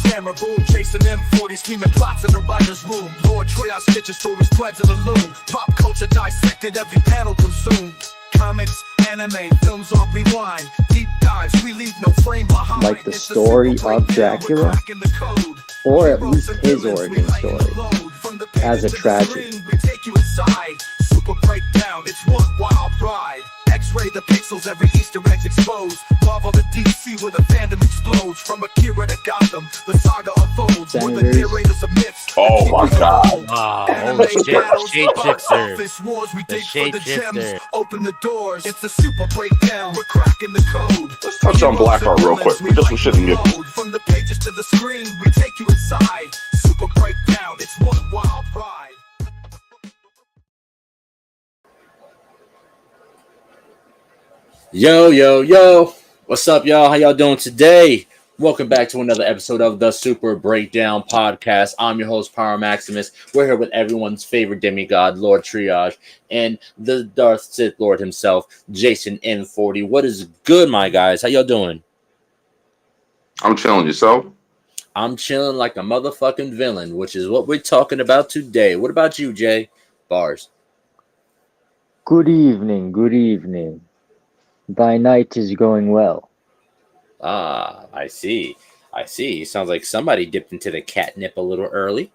Thor's hammer boom, chasing M40, scheming plots in the writer's room. Lord Triage stitches through his plans in the loom. Pop culture dissected, every panel consumed. Comics, anime, films on rewind. Deep dives, we leave no flame behind. Like the story of Dracula, or at least his origin story, as a tragedy. Super breakdown, it's one wild ride. X-ray the pixels, every Easter egg's exposed. Marvel the DC where the fandom explodes. From Akira to Gotham, the saga unfolds. We're the narrators of myths. Oh my god. Wow, the shapeshifter. The shapeshifter. Open the doors. It's the super breakdown. We're cracking the code. Let's touch on Blackheart real quick. We just some shit in here. From the pages to the screen, we take you inside. Super breakdown, it's one wild ride. Yo, what's up, y'all? How y'all doing today? Welcome back to another episode of the Super Breakdown Podcast. I'm your host, Maximus. We're here with everyone's favorite demigod, Lord Triage, and the Darth Sith Lord himself, Jason N40. What is good, my guys? How y'all doing? I'm chilling. Yourself? I'm chilling like a motherfucking villain, which is what we're talking about today. What about you, Jay? Bars. Good evening. Thy night is going well. Ah, I see. Sounds like somebody dipped into the catnip a little early.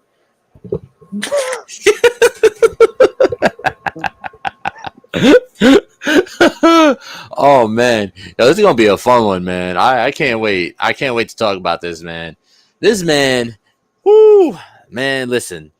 Oh man, yo, this is gonna be a fun one, man. I can't wait. I can't wait to talk about this, man. This man, whoo, man. Listen.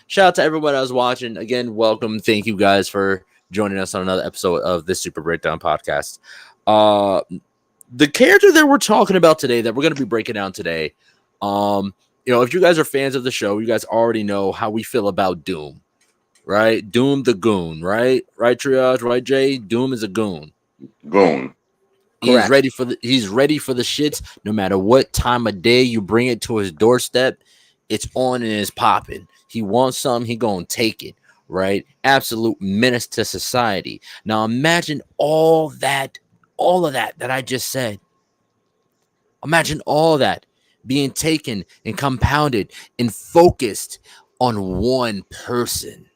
Shout out to everyone that was watching. Again, welcome. Thank you guys for joining us on another episode of this Super Breakdown Podcast. The character that we're talking about today, that we're going to be breaking down today, if you guys are fans of the show, you guys already know how we feel about Doom, right? Doom the goon, right? Right, Triage, right, Jay? Doom is a goon. Goon. He's ready for the shits. No matter what time of day you bring it to his doorstep, it's on and it's popping. He wants something, he gonna take it. Right? Absolute menace to society. Now imagine all of that I just said. Imagine all that being taken and compounded and focused on one person.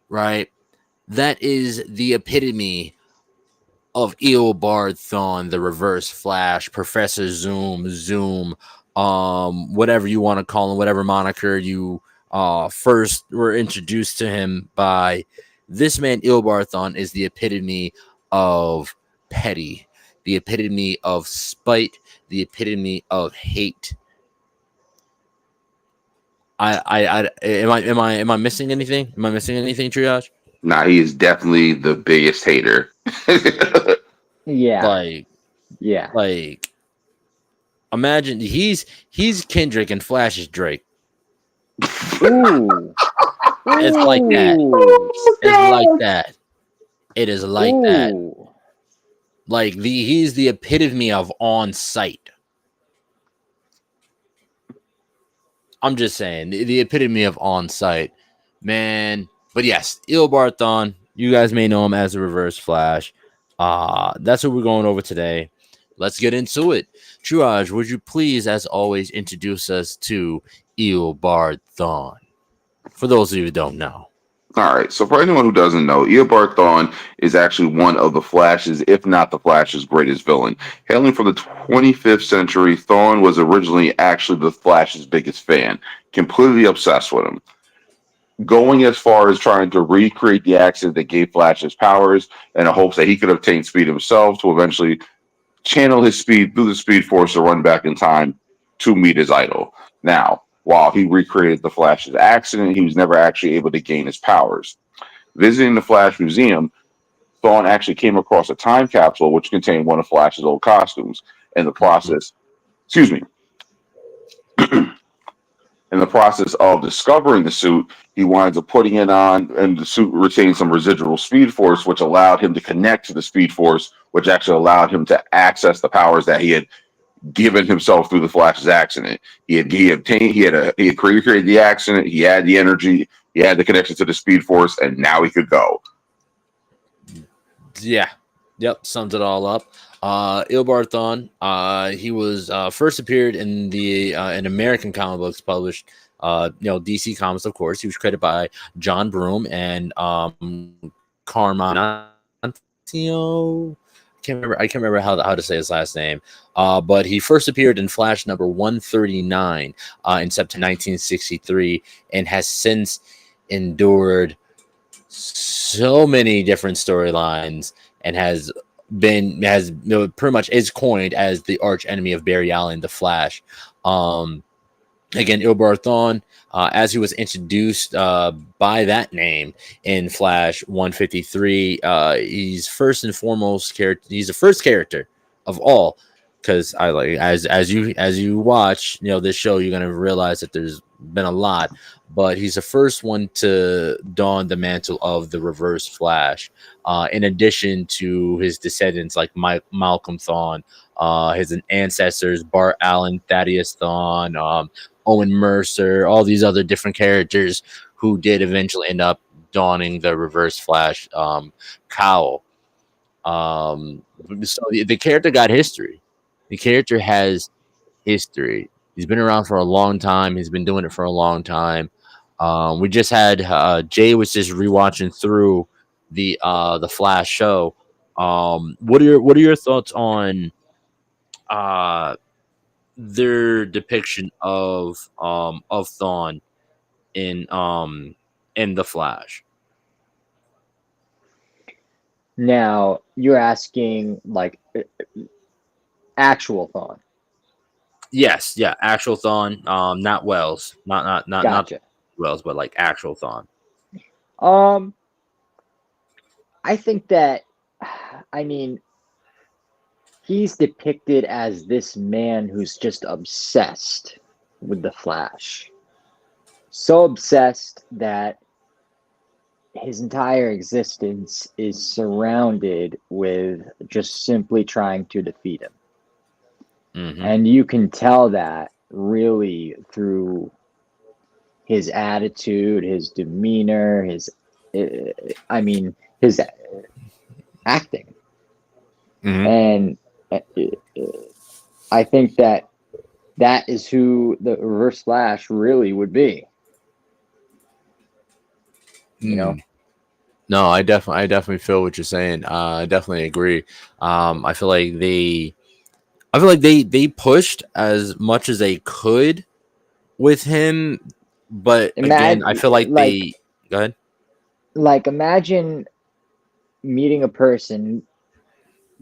Right? That is the epitome of Eobard Thawn, the Reverse Flash, Professor Zoom, whatever you want to call him, whatever moniker you first were introduced to him by. This man, Eobard Thawn, is the epitome of petty, the epitome of spite, the epitome of hate. Am I missing anything? Am I missing anything, Triage? Nah, he is definitely the biggest hater. Yeah. Like imagine he's Kendrick and Flash is Drake. Ooh. It's like that. It is like that. Like he's the epitome of on site. I'm just saying the epitome of on site, man. But yes, Eobard Thawn. You guys may know him as the Reverse Flash. That's what we're going over today. Let's get into it. Triage, would you please, as always, introduce us to Eobard Thawn? For those of you who don't know. All right. So for anyone who doesn't know, Eobard Thawn is actually one of the Flash's, if not the Flash's greatest villain. Hailing from the 25th century, Thawn was originally actually the Flash's biggest fan, completely obsessed with him. Going as far as trying to recreate the accident that gave Flash his powers in the hopes that he could obtain speed himself to eventually channel his speed through the Speed Force to run back in time to meet his idol. Now, while he recreated the Flash's accident, he was never actually able to gain his powers. Visiting the Flash Museum, Thawn actually came across a time capsule which contained one of Flash's old costumes. In the process of discovering the suit, he winds up putting it on, and the suit retained some residual Speed Force, which allowed him to connect to the Speed Force, which actually allowed him to access the powers that he had given himself through the Flash's accident. He had created the accident, he had the energy, he had the connection to the Speed Force, and now he could go. Yeah. Yep, sums it all up. Eobard Thawn, he was first appeared in the in American comic books published, DC Comics, of course. He was created by John Broome and Carmine. I can't remember how to say his last name. But he first appeared in Flash number 139 in September 1963, and has since endured so many different storylines, and pretty much is coined as the arch enemy of Barry Allen, the Flash. Again, Eobard Thawne, as he was introduced by that name in Flash 153, he's first and foremost character. He's the first character of all, because I like as you watch this show, you're gonna realize that there's been a lot, but he's the first one to don the mantle of the Reverse Flash. In addition to his descendants like Malcolm Thawne, his ancestors Bart Allen, Thaddeus Thawne, Owen Mercer, all these other different characters who did eventually end up donning the Reverse Flash cowl. So the character got history. The character has history. He's been around for a long time. He's been doing it for a long time. We just had Jay was just rewatching through the Flash show. What are your thoughts on their depiction of Thawn in the Flash? Now you're asking like actual Thawn. Yes, yeah, actual Thawn, not Wells, not Gotcha. Wells, but like actual Thawn. I think that, I mean, he's depicted as this man who's just obsessed with the Flash. So obsessed that his entire existence is surrounded with just simply trying to defeat him. Mm-hmm. And you can tell that really through his attitude, his demeanor, his acting. Mm-hmm. And I think that is who the Reverse Flash really would be. You know? No, I definitely feel what you're saying. I definitely agree. I feel like they pushed as much as they could with him, but again, I feel like they go ahead. Like, imagine meeting a person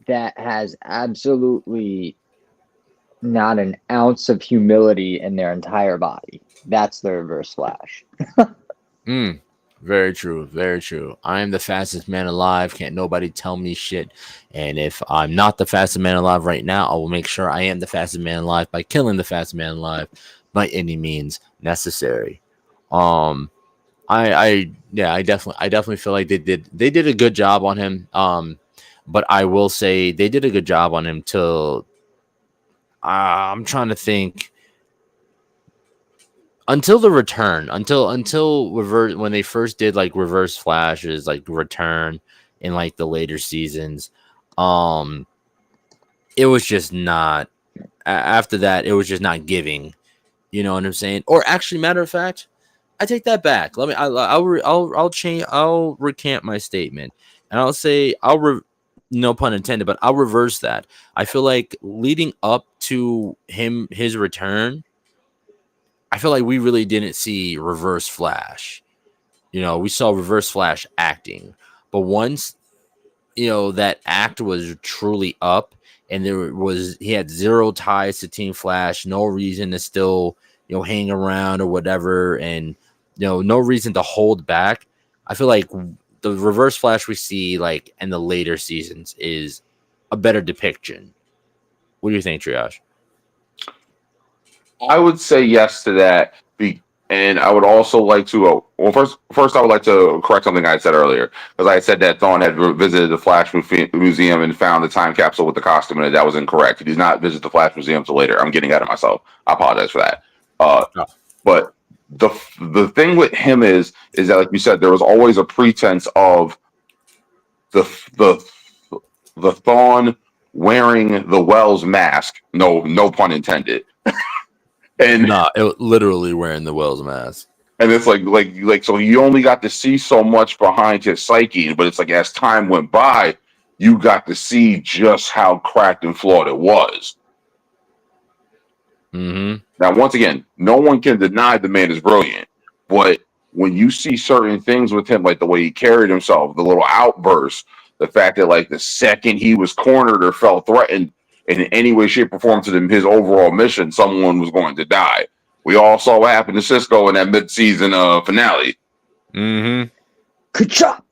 that has absolutely not an ounce of humility in their entire body. That's the Reverse Flash. Very true. Very true. I am the fastest man alive. Can't nobody tell me shit. And if I'm not the fastest man alive right now, I will make sure I am the fastest man alive by killing the fastest man alive by any means necessary. I definitely feel like they did a good job on him. But I will say they did a good job on him till I'm trying to think. Until the return, until reverse, when they first did like Reverse Flashes, like return in like the later seasons, it was just not. After that, it was just not giving. You know what I'm saying? Or actually, matter of fact, I take that back. I'll change. I'll recant my statement, and I'll say no pun intended, but I'll reverse that. I feel like leading up to his return, I feel like we really didn't see Reverse Flash. We saw Reverse Flash acting. But once, that act was truly up and he had zero ties to Team Flash, no reason to still, hang around or whatever, and, no reason to hold back. I feel like the Reverse Flash we see, like, in the later seasons is a better depiction. What do you think, Triage? I would say yes to that. And I would also like to, first I would like to correct something I said earlier, because I said that Thawn had visited the Flash Museum and found the time capsule with the costume in it. That was incorrect. He did not visit the Flash Museum until later. I'm getting ahead of myself. I apologize for that. But the thing with him is that, like you said, there was always a pretense of the the Thawn wearing the Wells mask. No pun intended. And Nah, it literally wearing the Wells mask. and it's like so you only got to see so much behind his psyche, but it's like as time went by, you got to see just how cracked and flawed it was. Mm-hmm. Now, once again, no one can deny the man is brilliant, but when you see certain things with him, like the way he carried himself, the little outbursts, the fact that like the second he was cornered or felt threatened in any way, shape, or form to his overall mission, someone was going to die. We all saw what happened to Cisco in that mid-season finale. Mm-hmm. Ka-chop!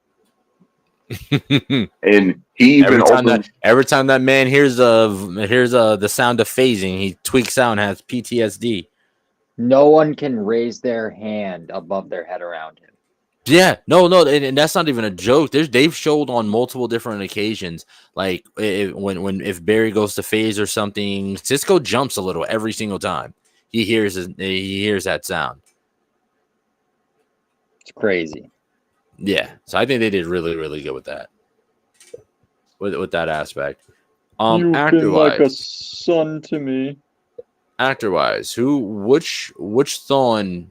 And he even every time that man hears the sound of phasing, he tweaks out and has PTSD. No one can raise their hand above their head around him. Yeah, no, and that's not even a joke. They've showed on multiple different occasions, like if Barry goes to phase or something, Cisco jumps a little every single time he hears that sound. It's crazy. Yeah, so I think they did really, really good with that, with that aspect. You've been like a son to me. Actor-wise, which Thawn,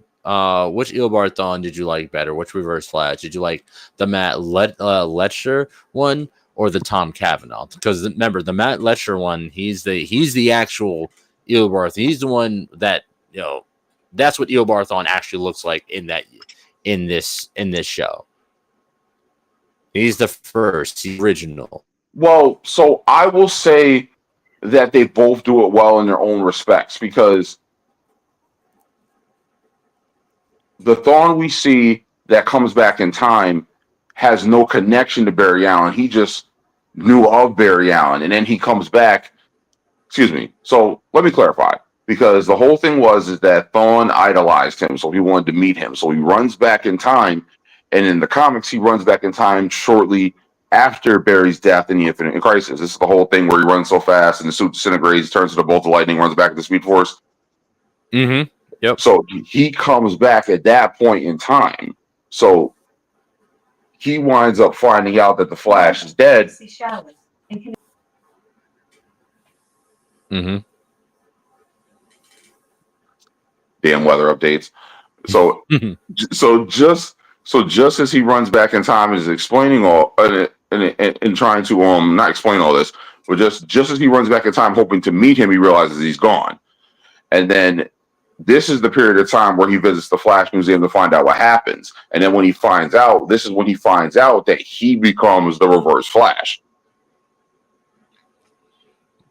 which Eobard Thawn did you like better? Which Reverse Flash did you like? The Matt Letcher one or the Tom Cavanaugh? Because remember, the Matt Letcher one, he's the actual Eobard. He's the one that that's what Eobard Thawn actually looks like in this show. He's the first, the original. Well, so I will say that they both do it well in their own respects, because the Thawn we see that comes back in time has no connection to Barry Allen. He just knew of Barry Allen, and then he comes back. Excuse me. So let me clarify, because the whole thing is that Thawn idolized him, so he wanted to meet him. So he runs back in time, and in the comics, he runs back in time shortly after Barry's death in the Infinite Crisis. This is the whole thing where he runs so fast and the suit disintegrates, turns into a bolt of lightning, runs back at the Speed Force. Mm-hmm. Yep. So he comes back at that point in time. So he winds up finding out that the Flash is dead. Mm-hmm. Damn weather updates. So just as he runs back in time and is explaining all and trying to not explain all this, but just as he runs back in time hoping to meet him, he realizes he's gone. And then this is the period of time where he visits the Flash Museum to find out what happens. And then when he finds out, this is when he finds out that he becomes the Reverse Flash.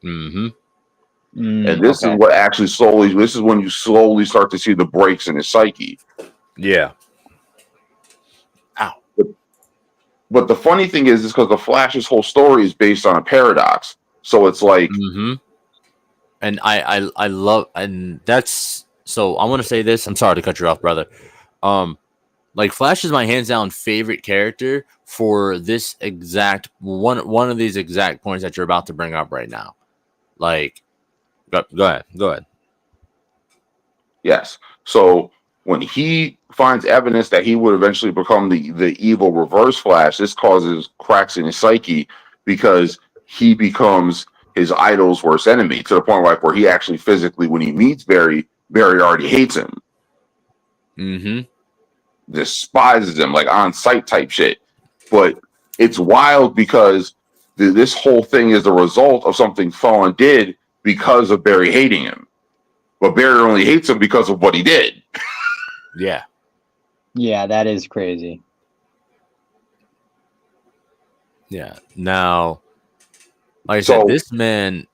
Mm-hmm. And this is what actually this is when you slowly start to see the breaks in his psyche. Yeah. But the funny thing is because the Flash's whole story is based on a paradox. So it's like, mm-hmm. And I love, and that's, so I want to say this. I'm sorry to cut you off, brother. Like Flash is my hands down favorite character for this exact one of these exact points that you're about to bring up right now. Like, go ahead. Yes. So when he finds evidence that he would eventually become the evil Reverse Flash, this causes cracks in his psyche because he becomes his idol's worst enemy, to the point where he actually physically, when he meets Barry already hates him. Mm-hmm. Despises him, like on sight type shit. But it's wild because this whole thing is the result of something Thawn did because of Barry hating him. But Barry only hates him because of what he did. Yeah. Yeah, that is crazy. Yeah. Now, like I said, this man.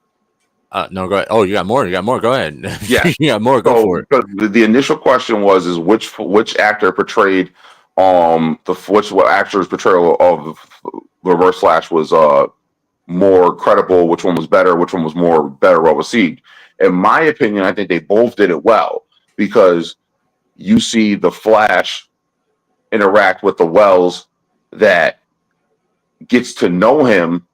No, go ahead. Oh, you got more. Go ahead. Yeah, you got more. Go for it. The initial question was which actor portrayed what actor's portrayal of the Reverse Flash was more credible, which one was better, which one was better well received. In my opinion, I think they both did it well, because you see the Flash interact with the Wells that gets to know him,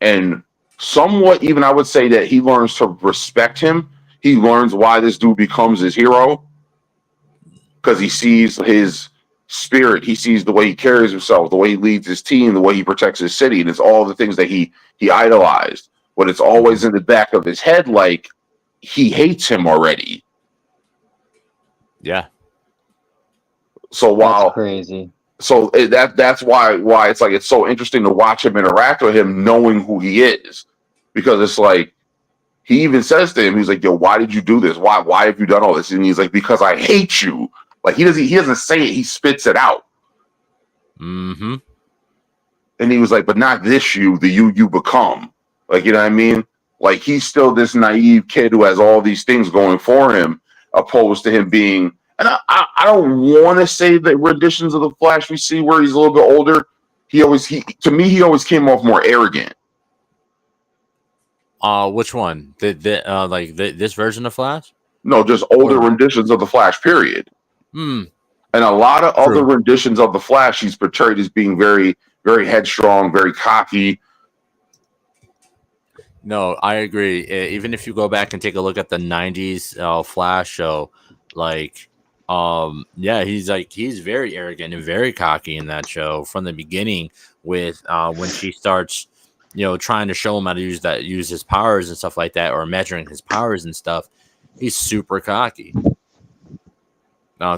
and somewhat even I would say that he learns to respect him. He learns why this dude becomes his hero, because he sees his spirit. He sees the way he carries himself, the way he leads his team, the way he protects his city, and it's all the things that he idolized. But it's always in the back of his head, like he hates him already. Yeah. So while That's crazy. so that's why it's like it's so interesting to watch him interact with him, knowing who he is, because it's like he even says to him, he's like, "Yo, why did you do this? Why have you done all this?" And he's like, "Because I hate you." Like he doesn't say it, he spits it out. Mm-hmm. And he was like, "But not this you, the you become." Like, you know what I mean? Like he's still this naive kid who has all these things going for him, opposed to him being. And I don't want to say the renditions of the Flash we see where he's a little bit older. He always came off more arrogant. Which one? This version of Flash? No, just older renditions of the Flash. Period. Hmm. And a lot of True. other renditions of the Flash, he's portrayed as being very, very headstrong, very cocky. No, I agree. Even if you go back and take a look at the '90s Flash show, like, yeah, he's very arrogant and very cocky in that show from the beginning. With when she starts, trying to show him how to use his powers and stuff like that, or measuring his powers and stuff, he's super cocky.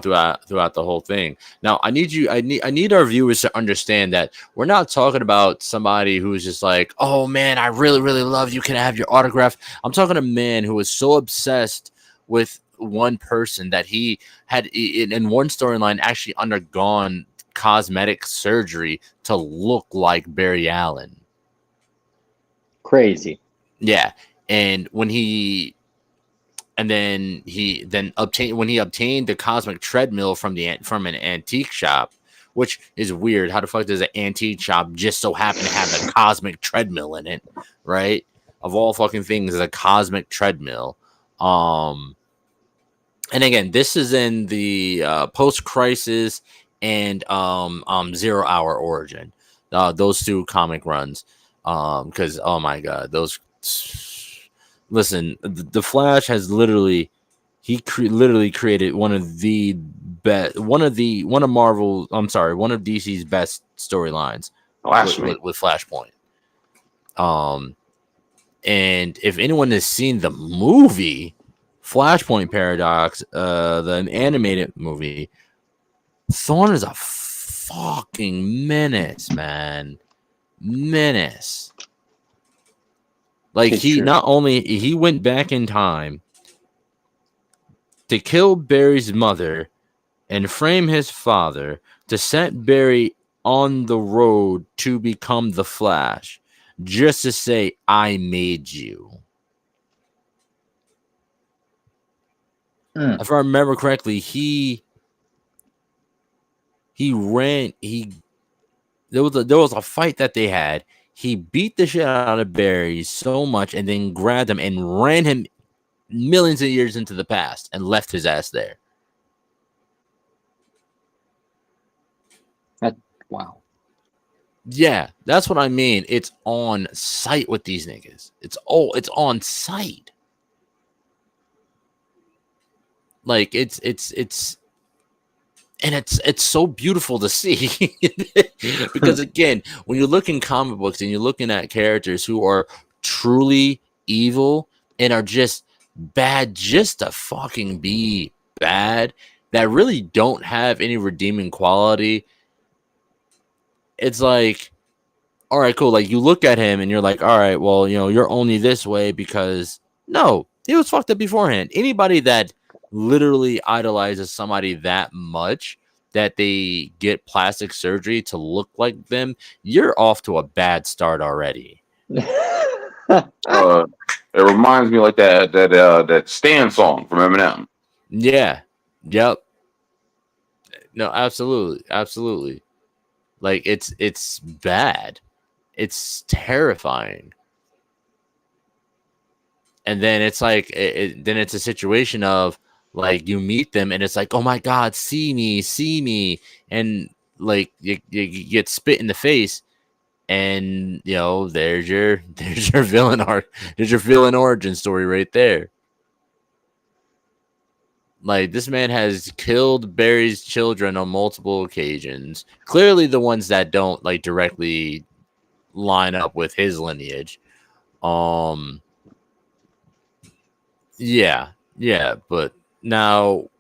Throughout the whole thing. Now, I need our viewers to understand that we're not talking about somebody who's just like, "Oh man, I really, really love you. Can I have your autograph?" I'm talking a man who was so obsessed with one person that he had in one storyline actually undergone cosmetic surgery to look like Barry Allen. Crazy. Yeah, and when he obtained the cosmic treadmill from an antique shop, which is weird. How the fuck does an antique shop just so happen to have a cosmic treadmill in it, right? Of all fucking things, a cosmic treadmill. And again, this is in the post-crisis and 0 Hour Origin. Those two comic runs. Because oh my god, those. Listen, the Flash has literally created one of DC's best storylines with Flashpoint. And if anyone has seen the movie Flashpoint Paradox, the animated movie, Thawn is a fucking menace, man. Menace. Like he went back in time to kill Barry's mother and frame his father to set Barry on the road to become the Flash, just to say, "I made you." If I remember correctly, there was a fight that they had. He beat the shit out of Barry so much and then grabbed him and ran him millions of years into the past and left his ass there. Wow. Yeah, that's what I mean. It's on site with these niggas. It's on site. Like it's and it's so beautiful to see because again, when you look in comic books and you're looking at characters who are truly evil and are just bad just to fucking be bad, that really don't have any redeeming quality, it's like, all right, cool. Like you look at him and you're like, all right, well, you're only this way because no, he was fucked up beforehand. Anybody that literally idolizes somebody that much that they get plastic surgery to look like them, you're off to a bad start already. It reminds me like that Stan song from Eminem. Yeah. Yep. No, absolutely. Like it's bad. It's terrifying. And then it's like then it's a situation of like you meet them and it's like, oh my god, see me, and like you get spit in the face, and there's your villain origin story right there. Like, this man has killed Barry's children on multiple occasions. Clearly, the ones that don't like directly line up with his lineage. Um, yeah, but now,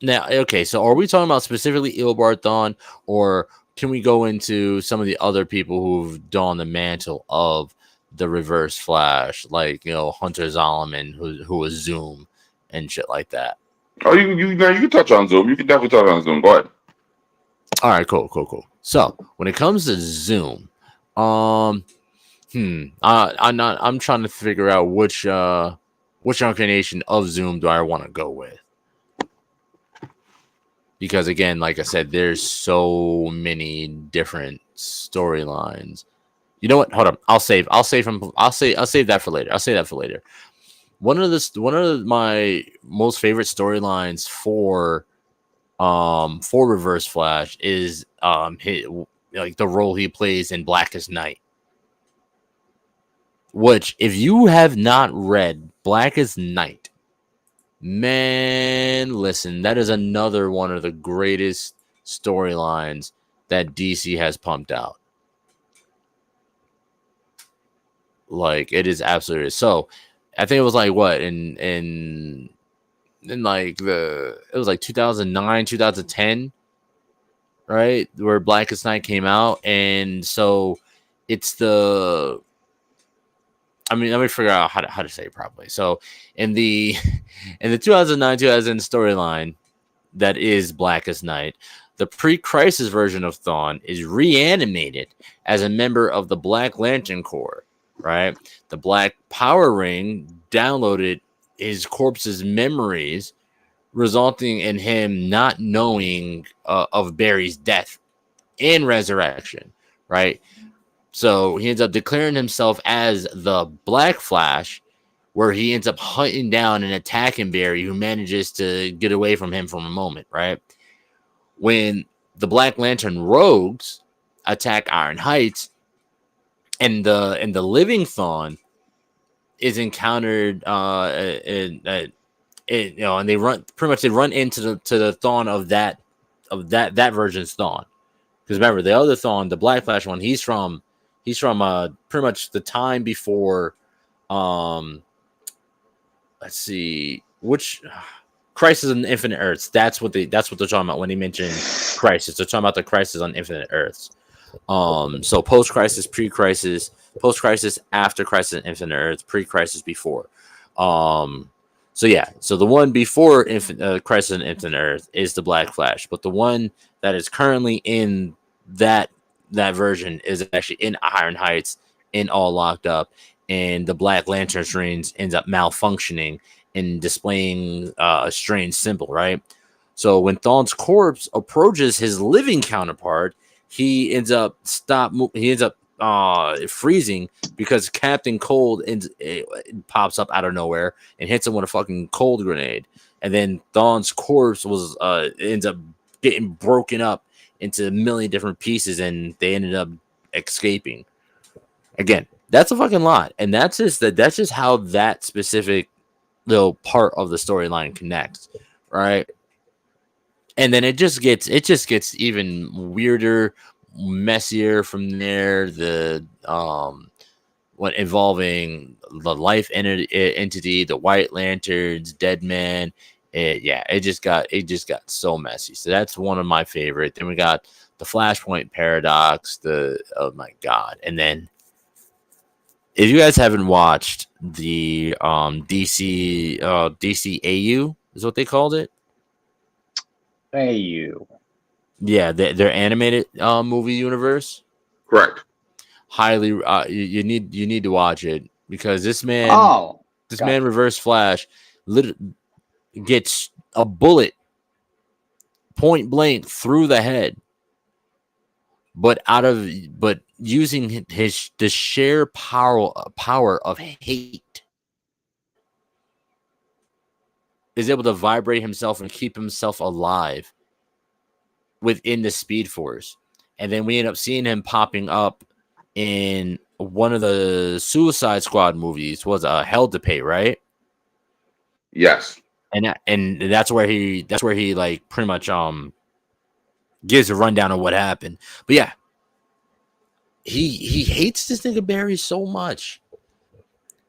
okay. So, are we talking about specifically Eobard Thawn, or can we go into some of the other people who've donned the mantle of the Reverse Flash, like Hunter Zolomon, who was Zoom and shit like that? Oh, you can touch on Zoom. You can definitely touch on Zoom. Go ahead. All right, cool. So when it comes to Zoom, I'm trying to figure out which incarnation of Zoom do I want to go with, because again, like I said, there's so many different storylines. You know what? Hold on. I'll save that for later. One of my most favorite storylines for Reverse Flash is like the role he plays in Blackest Night. Which, if you have not read Blackest Night, man, listen, that is another one of the greatest storylines that DC has pumped out. Like, it is absolutely so. I think it was like what in like it was like 2009, 2010, right? Where Blackest Night came out, and so it's the. I mean, let me figure out how to say it properly. So in the 2009 2000 storyline that is Blackest Night, the pre-crisis version of Thawn is reanimated as a member of the Black Lantern Corps. Right, the Black Power Ring downloaded his corpse's memories, resulting in him not knowing of Barry's death and resurrection. Right. So he ends up declaring himself as the Black Flash, where he ends up hunting down and attacking Barry, who manages to get away from him for a moment, right? When the Black Lantern Rogues attack Iron Heights, and the living Thawn is encountered, and they run into the Thawn of that version's Thawn. Because remember, the other Thawn, the Black Flash one, he's from pretty much the time before, let's see, which Crisis on Infinite Earths. That's what they're talking about when they mention Crisis. They're talking about the Crisis on Infinite Earths. So post-crisis, pre-crisis, post-crisis, after Crisis on Infinite Earths, pre-crisis, before. So the one before Crisis on Infinite Earth is the Black Flash, but the one that is currently in that version is actually in Iron Heights, in All Locked Up, and the Black Lantern strings ends up malfunctioning and displaying a strange symbol, right? So when Thawn's corpse approaches his living counterpart, he ends up freezing because Captain Cold pops up out of nowhere and hits him with a fucking cold grenade. And then Thawn's corpse ends up getting broken up into a million different pieces, and they ended up escaping. Again, that's a fucking lot, and that's just how that specific little part of the storyline connects, right? And then it just gets even weirder, messier from there. The what involving the life entity, the White Lanterns, Dead Man. It just got so messy. So that's one of my favorite. Then we got the Flashpoint Paradox. Oh my god! And then if you guys haven't watched the DC AU is what they called it. AU. Yeah, their animated movie universe. Correct. Highly, you need to watch it, because this man, Reverse Flash, gets a bullet point blank through the head, but using the sheer power of hate, is able to vibrate himself and keep himself alive within the Speed Force. And then we end up seeing him popping up in one of the Suicide Squad movies. Was Hell to Pay, right? Yes. and that's where he like pretty much gives a rundown of what happened. But yeah, he hates this nigga Barry so much.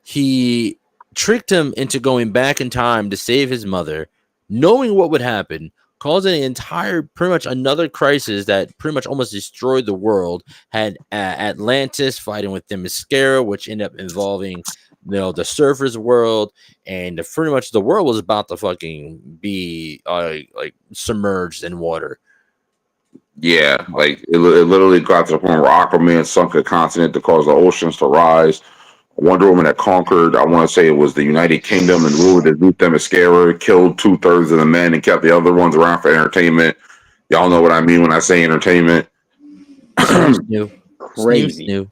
He tricked him into going back in time to save his mother, knowing what would happen, causing an entire, pretty much another crisis that pretty much almost destroyed the world. Had Atlantis fighting with Themyscira, which ended up involving, the surface world, and pretty much the world was about to fucking be like submerged in water. Yeah, like it literally got to the point where Aquaman sunk a continent to cause the oceans to rise. Wonder Woman had conquered, I want to say it was the United Kingdom, and ruled the New Themyscira, killed 2/3 of the men and kept the other ones around for entertainment. Y'all know what I mean when I say entertainment. Crazy.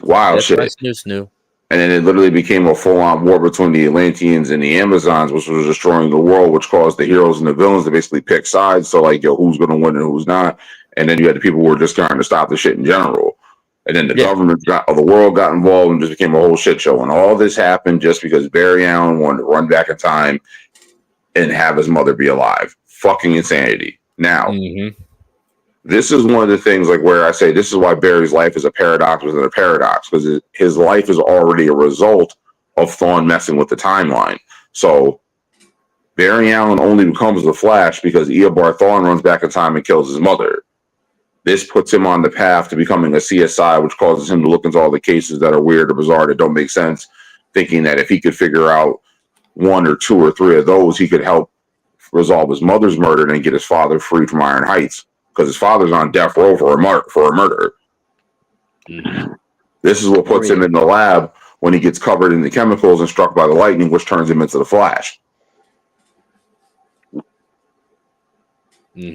Wild shit. Snoo. And then it literally became a full-on war between the Atlanteans and the Amazons, which was destroying the world, which caused the heroes and the villains to basically pick sides. So, like, who's going to win and who's not? And then you had the people who were just trying to stop the shit in general. And then the government of the world got involved and just became a whole shit show. And all this happened just because Barry Allen wanted to run back in time and have his mother be alive. Fucking insanity. Now, this is one of the things like where I say this is why Barry's life is a paradox within a paradox, because his life is already a result of Thawn messing with the timeline. So Barry Allen only becomes the Flash because Eobard Thawn runs back in time and kills his mother. This puts him on the path to becoming a CSI, which causes him to look into all the cases that are weird or bizarre that don't make sense, thinking that if he could figure out 1 or 2 or 3 of those, he could help resolve his mother's murder and get his father free from Iron Heights, because his father's on death row for a murder. This is what puts him in the lab when he gets covered in the chemicals and struck by the lightning, which turns him into the Flash.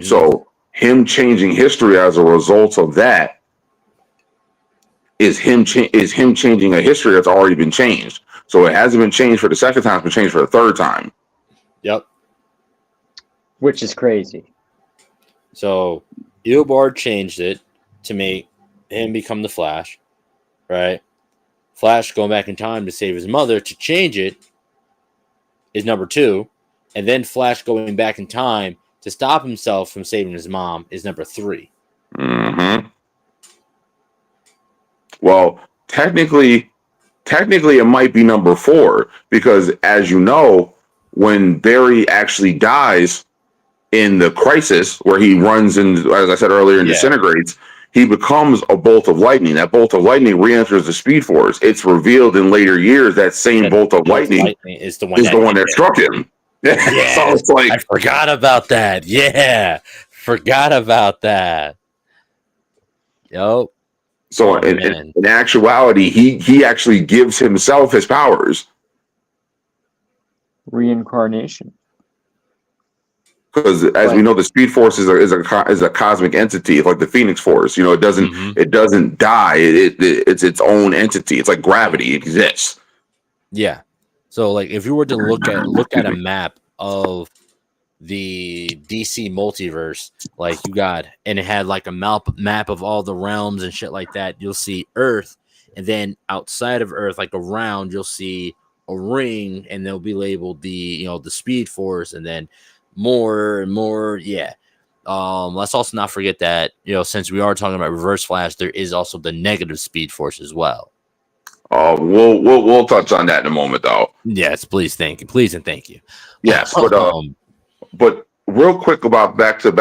So him changing history as a result of that is him changing a history that's already been changed. So it hasn't been changed for the second time; it's been changed for the third time. Yep. Which is crazy. So Eobard changed it to make him become the Flash, right? Flash going back in time to save his mother to change it is number 2, and then Flash going back in time to stop himself from saving his mom is number 3. Well, technically it might be number 4, because as you know, when Barry actually dies in the crisis where he runs and, as I said earlier, and disintegrates, he becomes a bolt of lightning. That bolt of lightning re-enters the Speed Force. It's revealed in later years that same bolt of lightning is the one that struck him. Yeah. So it's like, I forgot about that. Yeah, forgot about that. Yo. So in actuality, he actually gives himself his powers. Reincarnation. Because as we know, the Speed Force is a cosmic entity. It's like the Phoenix Force. It doesn't die. It's its own entity. It's like gravity. It exists. Yeah. So like if you were to look at a map of the DC multiverse, like you got, and it had like a map of all the realms and shit like that, you'll see Earth, and then outside of Earth, like around, you'll see a ring, and they'll be labeled the Speed Force, and then more and more. Let's also not forget that since we are talking about Reverse Flash, there is also the negative Speed Force as well. We'll touch on that in a moment, though. Yes, please and thank you. Yes, but real quick about back to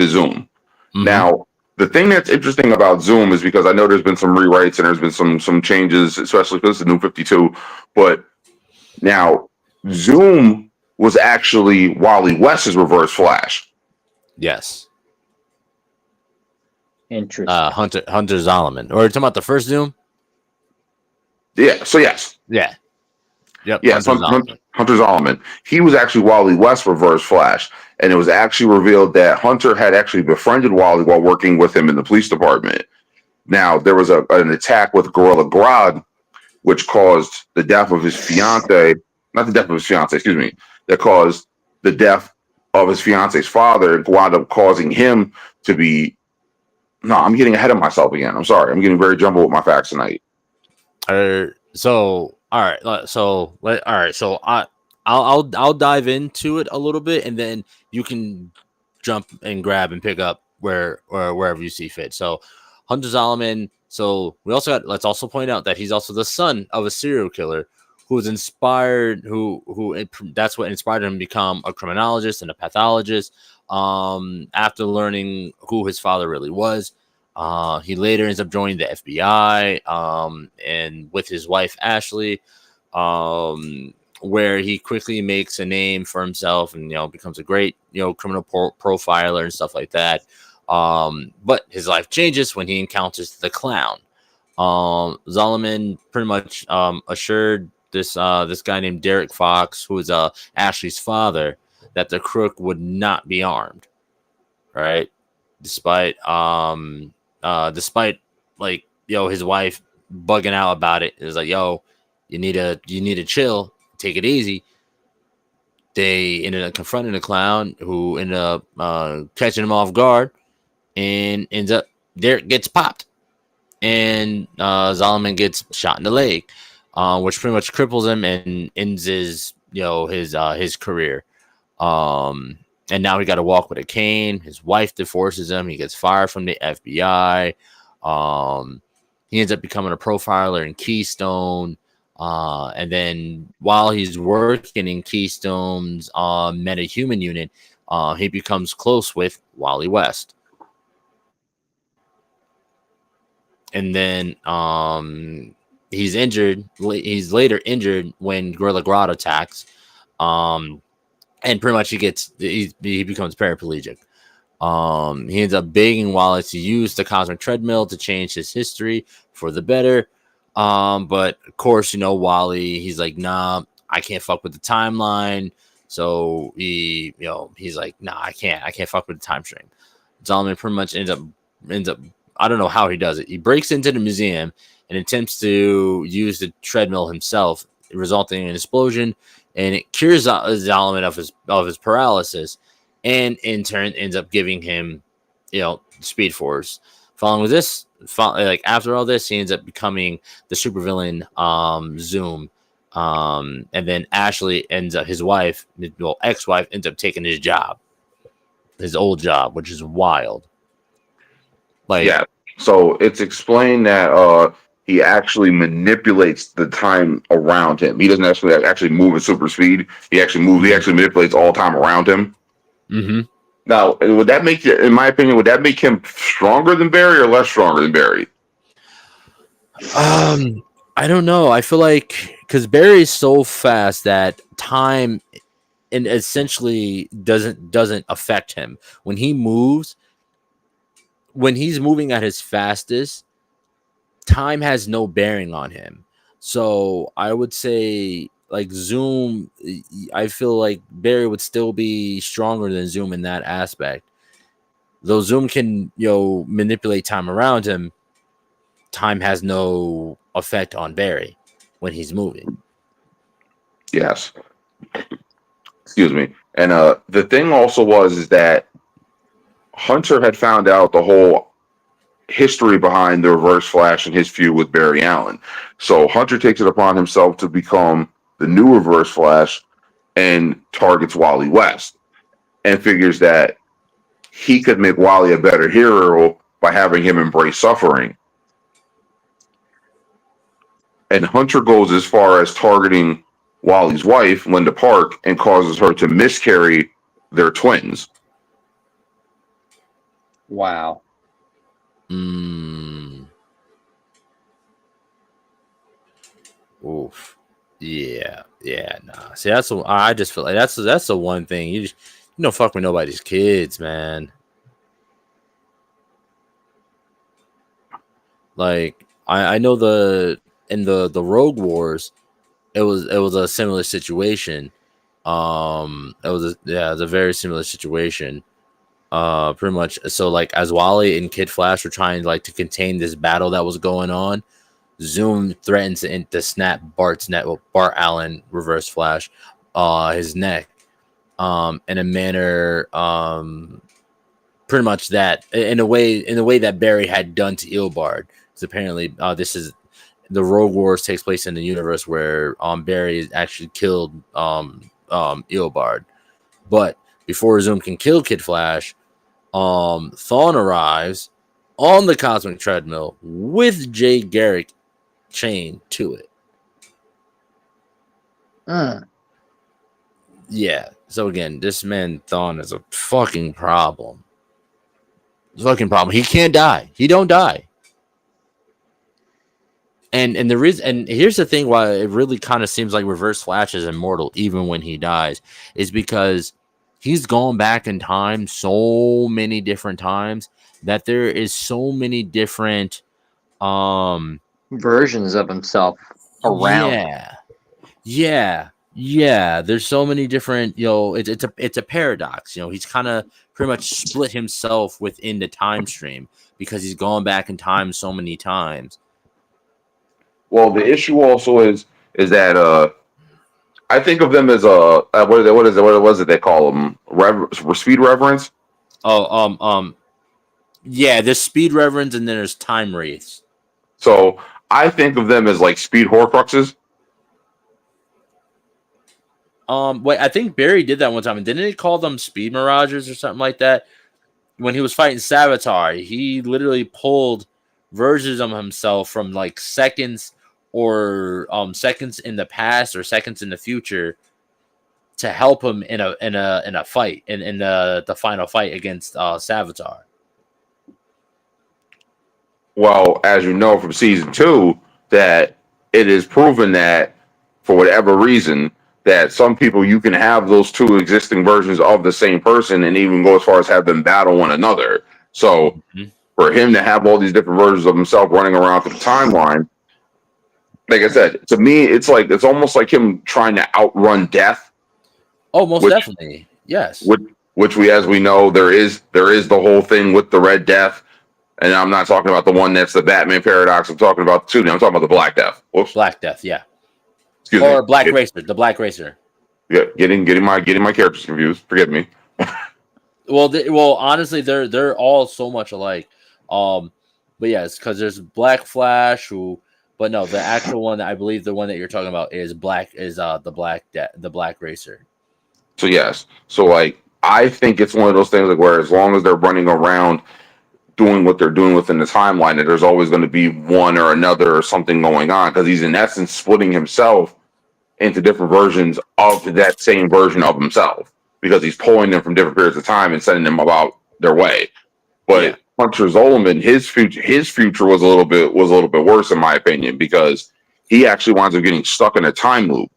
Zoom. Now, the thing that's interesting about Zoom is because I know there's been some rewrites and there's been some changes, especially because it's the new 52. But now Zoom was actually Wally West's Reverse Flash. Yes. Interesting. Hunter Zolomon. Or are you talking about the first Zoom? Yeah. So yes. Yeah. Yep. Yes. Hunter Zolomon. He was actually Wally West's Reverse Flash, and it was actually revealed that Hunter had actually befriended Wally while working with him in the police department. Now there was an attack with Gorilla Grodd, which caused the death of his fiance. Not the death of his fiance. Excuse me. That caused the death of his fiance's father, and wound up causing him to be. No, I'm getting ahead of myself again. I'm sorry. I'm getting very jumbled with my facts tonight. I'll dive into it a little bit, and then you can jump and grab and pick up where or wherever you see fit. So Hunter Zolomon. So we also got. Let's also point out that he's also the son of a serial killer who was inspired. That's what inspired him to become a criminologist and a pathologist. After learning who his father really was, he later ends up joining the FBI. And with his wife Ashley. Where he quickly makes a name for himself and becomes a great criminal profiler and stuff like that. But his life changes when he encounters the clown. Zolomon pretty much assured this guy named Derek Fox, who is Ashley's father, that the crook would not be armed. Right, despite like his wife bugging out about it. It was like, yo, you need to chill. Take it easy. They ended up confronting the clown, who ended up catching him off guard, and ends up Derek gets popped, and Zolomon gets shot in the leg, which pretty much cripples him and ends his career. And now he got to walk with a cane. His wife divorces him. He gets fired from the FBI. He ends up becoming a profiler in Keystone. And then while he's working in Keystone's metahuman unit, he becomes close with Wally West. And then he's injured. He's later injured when Gorilla Grodd attacks. And pretty much he becomes paraplegic. He ends up begging Wally to use the cosmic treadmill to change his history for the better. But of course, Wally, he's like, nah, I can't fuck with the timeline. So he's like, nah, I can't fuck with the time stream. Zolomon pretty much ends up, I don't know how he does it. He breaks into the museum and attempts to use the treadmill himself, resulting in an explosion, and it cures Zolomon of his paralysis, and in turn ends up giving him, Speed Force. Following with this, after all this, he ends up becoming the supervillain Zoom. And then Ashley his wife, ex-wife, ends up taking his old job, which is wild. Yeah. So it's explained that he actually manipulates the time around him. He doesn't actually move at super speed. He actually manipulates all time around him. Mm-hmm. Now, would that make, in my opinion, him stronger than Barry or less stronger than Barry? I don't know. I feel like because Barry's so fast that time and essentially doesn't affect him when he moves. When he's moving at his fastest, time has no bearing on him. So I would say, like Zoom, I feel like Barry would still be stronger than Zoom in that aspect. Though Zoom can, manipulate time around him, time has no effect on Barry when he's moving. Yes. Excuse me. And the thing also is that Hunter had found out the whole history behind the Reverse Flash and his feud with Barry Allen. So Hunter takes it upon himself to become the new Reverse Flash and targets Wally West and figures that he could make Wally a better hero by having him embrace suffering. And Hunter goes as far as targeting Wally's wife, Linda Park, and causes her to miscarry their twins. Wow. Oof. Yeah. Nah. See, I just feel like that's the one thing you don't fuck with nobody's kids, man. Like I know in the Rogue Wars, it was a similar situation. It was a very similar situation. Pretty much. So like as Wally and Kid Flash were trying to contain this battle that was going on, Zoom threatens to snap Bart's neck. Well, Bart Allen, Reverse Flash, his neck, in a manner, pretty much that in a way that Barry had done to Eobard. Because apparently, this is the Rogue Wars takes place in the universe where Barry actually killed Eobard. But before Zoom can kill Kid Flash, Thawn arrives on the cosmic treadmill with Jay Garrick chained to it. Yeah. So again, this man Thawn is a fucking problem. Fucking problem. He can't die. He don't die. And the reason, and here's the thing why it really kind of seems like Reverse Flash is immortal even when he dies, is because he's gone back in time so many different times that there is so many different versions of himself around. Yeah. There's so many different, it's a paradox. He's kind of pretty much split himself within the time stream because he's gone back in time so many times. Well, the issue also is that I think of them as what was it they call them? Speed reverence. Yeah, there's speed reverence and then there's time wraiths. So I think of them as like speed horcruxes. Wait, I think Barry did that one time, and didn't he call them speed mirages or something like that? When he was fighting Savitar, he literally pulled versions of himself from like seconds or seconds in the past or seconds in the future to help him in a fight in the final fight against Savitar. Well, as you know from season 2, that it is proven that for whatever reason that some people you can have those two existing versions of the same person and even go as far as have them battle one another. So for him to have all these different versions of himself running around through the timeline, like I said, to me, it's almost like him trying to outrun death. Oh, most definitely, yes. Which we, as we know, there is the whole thing with the Red Death, and I'm not talking about the one that's the Batman paradox. I'm talking about the two. I'm talking about the Black Death. Whoops. Black Death, yeah. Excuse me. Black Racer, the Black Racer. Yeah, getting my characters confused. Forgive me. Well, honestly, they're all so much alike. But yes, because there's Black Flash but no, the actual one that I believe the one that you're talking about is the Black Racer. So yes, so like I think it's one of those things like where as long as they're running around doing what they're doing within the timeline, that there's always going to be one or another or something going on because he's in essence splitting himself into different versions of that same version of himself because he's pulling them from different periods of time and sending them about their way. But Hunter Zolomon, his future was a little bit worse in my opinion because he actually winds up getting stuck in a time loop.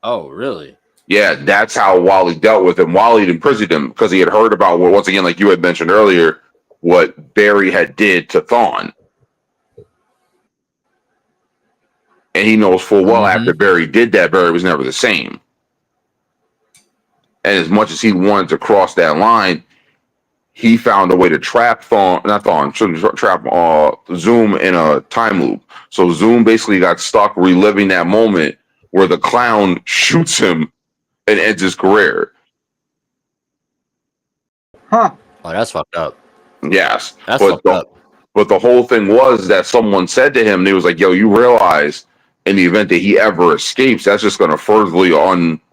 Oh, really? Yeah, that's how Wally dealt with him. Wally had imprisoned him because he had heard about what, once again, like you had mentioned earlier, what Barry had did to Thawn. And he knows full well after Barry did that, Barry was never the same. And as much as he wanted to cross that line, he found a way to trap Zoom in a time loop. So Zoom basically got stuck reliving that moment where the clown shoots him and ends his career. Huh. Oh, that's fucked up. Yes. That's fucked up. But the whole thing was that someone said to him, and he was like, yo, you realize in the event that he ever escapes, that's just going to furtherly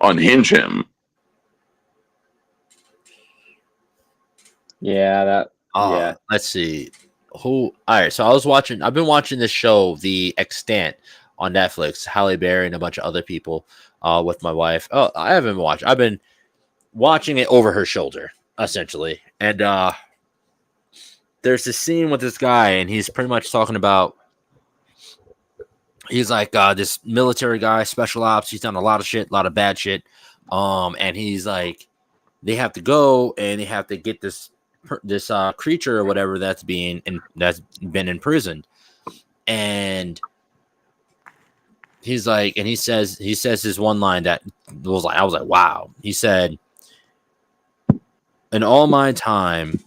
unhinge him. Yeah, Let's see. All right, so I've been watching this show, The Extant, on Netflix, Halle Berry and a bunch of other people with my wife. Oh, I haven't watched. I've been watching it over her shoulder, essentially. And there's this scene with this guy, and he's pretty much talking about, he's like this military guy, special ops. He's done a lot of shit, a lot of bad shit. And he's like, they have to go and they have to get this creature or whatever that's been imprisoned. And he's like, and he says this one line that was like, I was like, wow. He said, in all my time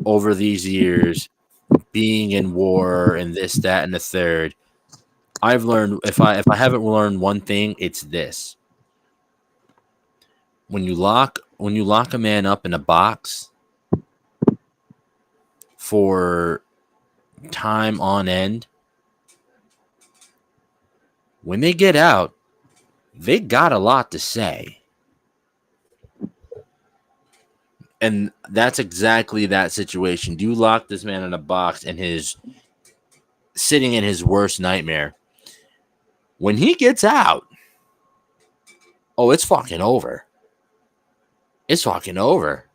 over these years being in war and this, that, and the third, I've learned, if I haven't learned one thing, it's this. When you lock a man up in a box for time on end, when they get out, they got a lot to say. And that's exactly that situation. Do you lock this man in a box and his sitting in his worst nightmare? When he gets out, oh, it's fucking over. It's fucking over.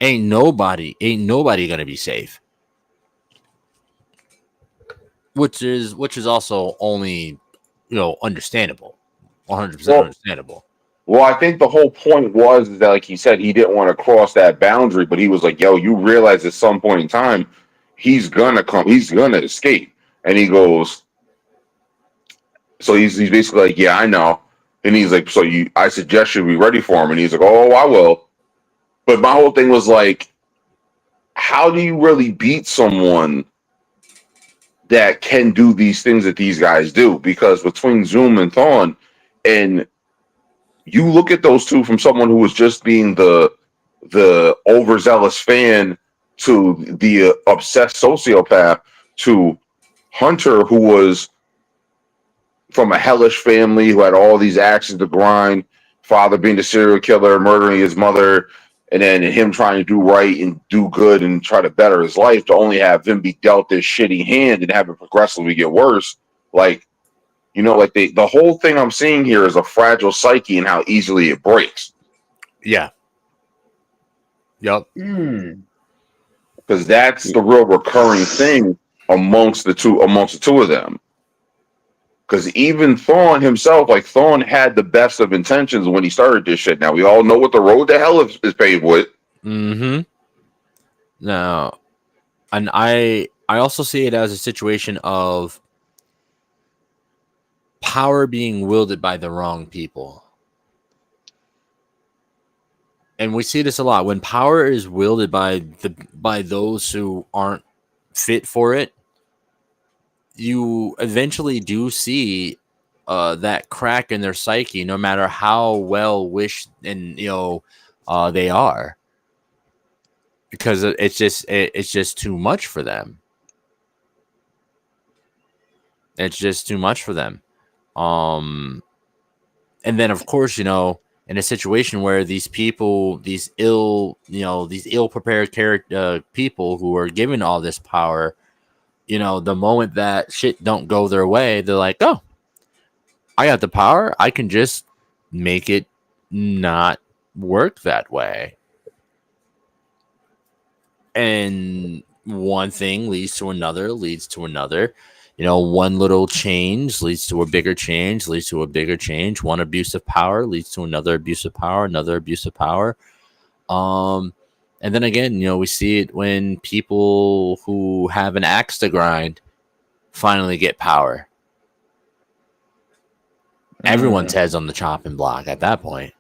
Ain't nobody gonna be safe. Which is also only, understandable. 100% understandable. Well, I think the whole point was that, like he said, he didn't want to cross that boundary, but he was like, yo, you realize at some point in time, he's gonna escape. And he goes, so he's basically like, yeah, I know. And he's like, I suggest you be ready for him. And he's like, oh, I will. But my whole thing was like, how do you really beat someone that can do these things that these guys do? Because between Zoom and Thawn, and you look at those two from someone who was just being the overzealous fan to the obsessed sociopath to Hunter, who was from a hellish family who had all these axes to grind, father being the serial killer, murdering his mother, and then him trying to do right and do good and try to better his life, to only have him be dealt this shitty hand and have it progressively get worse. Like, the whole thing I'm seeing here is a fragile psyche and how easily it breaks. Yeah. Yep. Because that's the real recurring thing amongst the two of them. Because even Thawn himself, like Thawn had the best of intentions when he started this shit. Now we all know what the road to hell is paved with. Mm-hmm. Now, and I also see it as a situation of power being wielded by the wrong people. And we see this a lot. When power is wielded by those who aren't fit for it, you eventually do see that crack in their psyche, no matter how well wished and they are, because it's just too much for them. It's just too much for them. And then of course, in a situation where these people, these ill prepared people who are given all this power, the moment that shit don't go their way, they're like, oh, I got the power. I can just make it not work that way. And one thing leads to another. One little change leads to a bigger change, leads to a bigger change. One abuse of power leads to another abuse of power, another abuse of power. And then again, we see it when people who have an axe to grind finally get power. Everyone's head's on the chopping block at that point.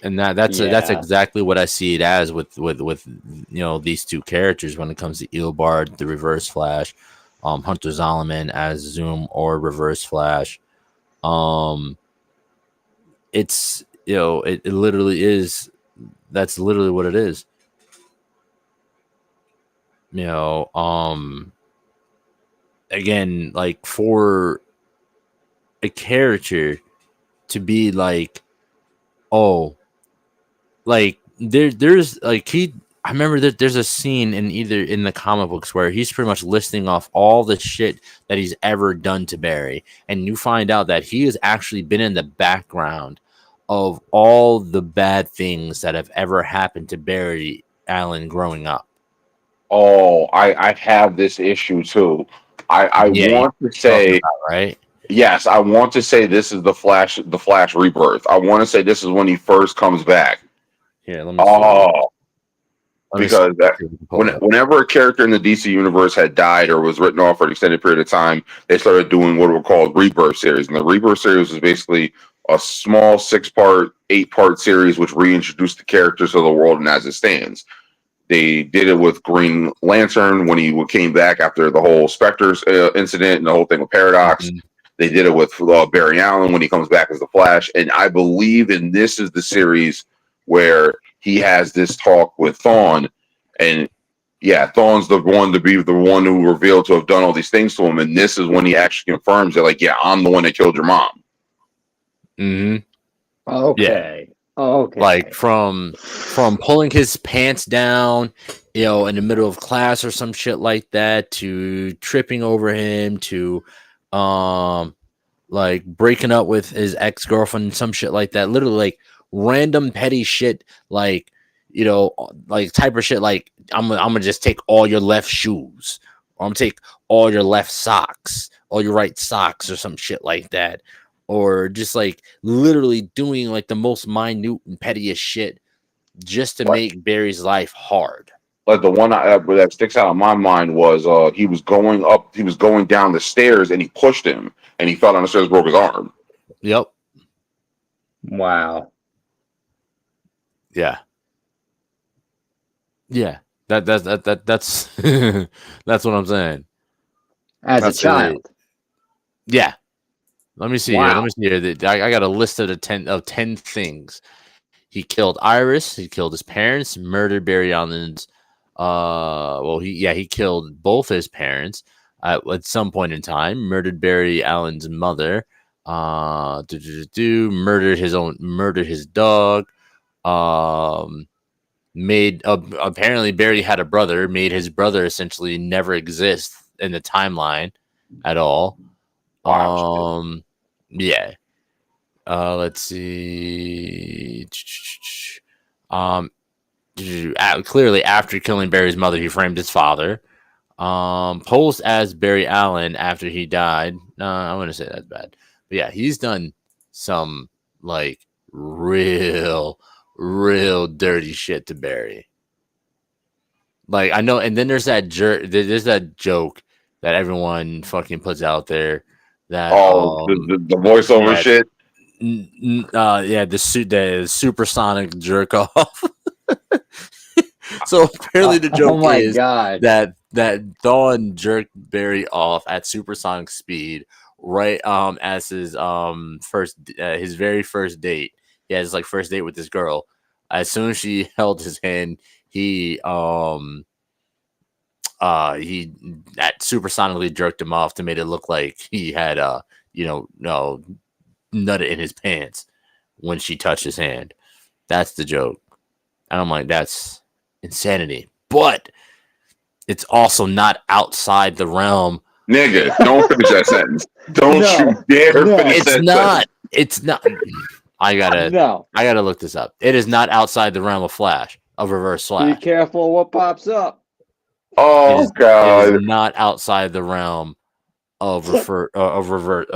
And that's exactly what I see it as with these two characters when it comes to Eobard, the Reverse Flash, Hunter Zolomon as Zoom or Reverse Flash. It's it literally is. That's literally what it is. Again, like for a character to be like, oh, like there's like I remember that there's a scene in the comic books where he's pretty much listing off all the shit that he's ever done to Barry, and you find out that he has actually been in the background of all the bad things that have ever happened to Barry Allen growing up. Oh, I have this issue too. I want to say, right? Yes, I want to say this is the Flash rebirth. I want to say this is when he first comes back. Here, let me see. Because whenever a character in the DC universe had died or was written off for an extended period of time, they started doing what were called Rebirth series. And the Rebirth series was basically a small 6-part, 8-part series which reintroduced the characters to the world and as it stands. They did it with Green Lantern when he came back after the whole Spectres incident and the whole thing with Paradox. Mm-hmm. They did it with Barry Allen when he comes back as the Flash. And I believe this is the series where he has this talk with Thawn, and yeah, Thawne's the one to be the one who revealed to have done all these things to him, and this is when he actually confirms that, like, yeah, I'm the one that killed your mom. Mm-hmm. Okay. Okay. Like from pulling his pants down, in the middle of class or some shit like that, to tripping over him, to like breaking up with his ex-girlfriend and some shit like that. Literally like random petty shit, like like type of shit like I'm gonna just take all your left shoes, or I'm gonna take all your left socks, all your right socks, or some shit like that. Or just like literally doing like the most minute and pettiest shit just to make Barry's life hard. Like the one that sticks out in my mind was he was going down the stairs and he pushed him and he fell down the stairs, broke his arm. Yep. Wow. Yeah. Yeah. That's that's what I'm saying. As That's a child. Yeah. Let me see Wow. here. Let me see here. I got a list of 10 things. He killed Iris. He killed his parents. Murdered Barry Allen's. He killed both his parents at some point in time. Murdered Barry Allen's mother. Murdered his dog. Apparently Barry had a brother. Made his brother essentially never exist in the timeline at all. Wow. Yeah. Let's see. Clearly after killing Barry's mother, he framed his father. Posed as Barry Allen after he died. No, I wouldn't say that's bad. But yeah, he's done some like real dirty shit to Barry. Like I know, and then there's that there's that joke that everyone fucking puts out there. That the voiceover shit. The supersonic jerk off. So apparently the joke is God. that Thawn jerked Barry off at supersonic speed right as his his very first date. He has like first date with this girl. As soon as she held his hand, he supersonically jerked him off to make it look like he had nutted in his pants when she touched his hand. That's the joke. And I'm like, that's insanity. But it's also not outside the realm. Nigga, don't finish that sentence. Don't you dare finish that sentence. It's not. I gotta look this up. It is not outside the realm of Reverse Flash. Be careful what pops up. Oh God! It is not outside the realm of Eobard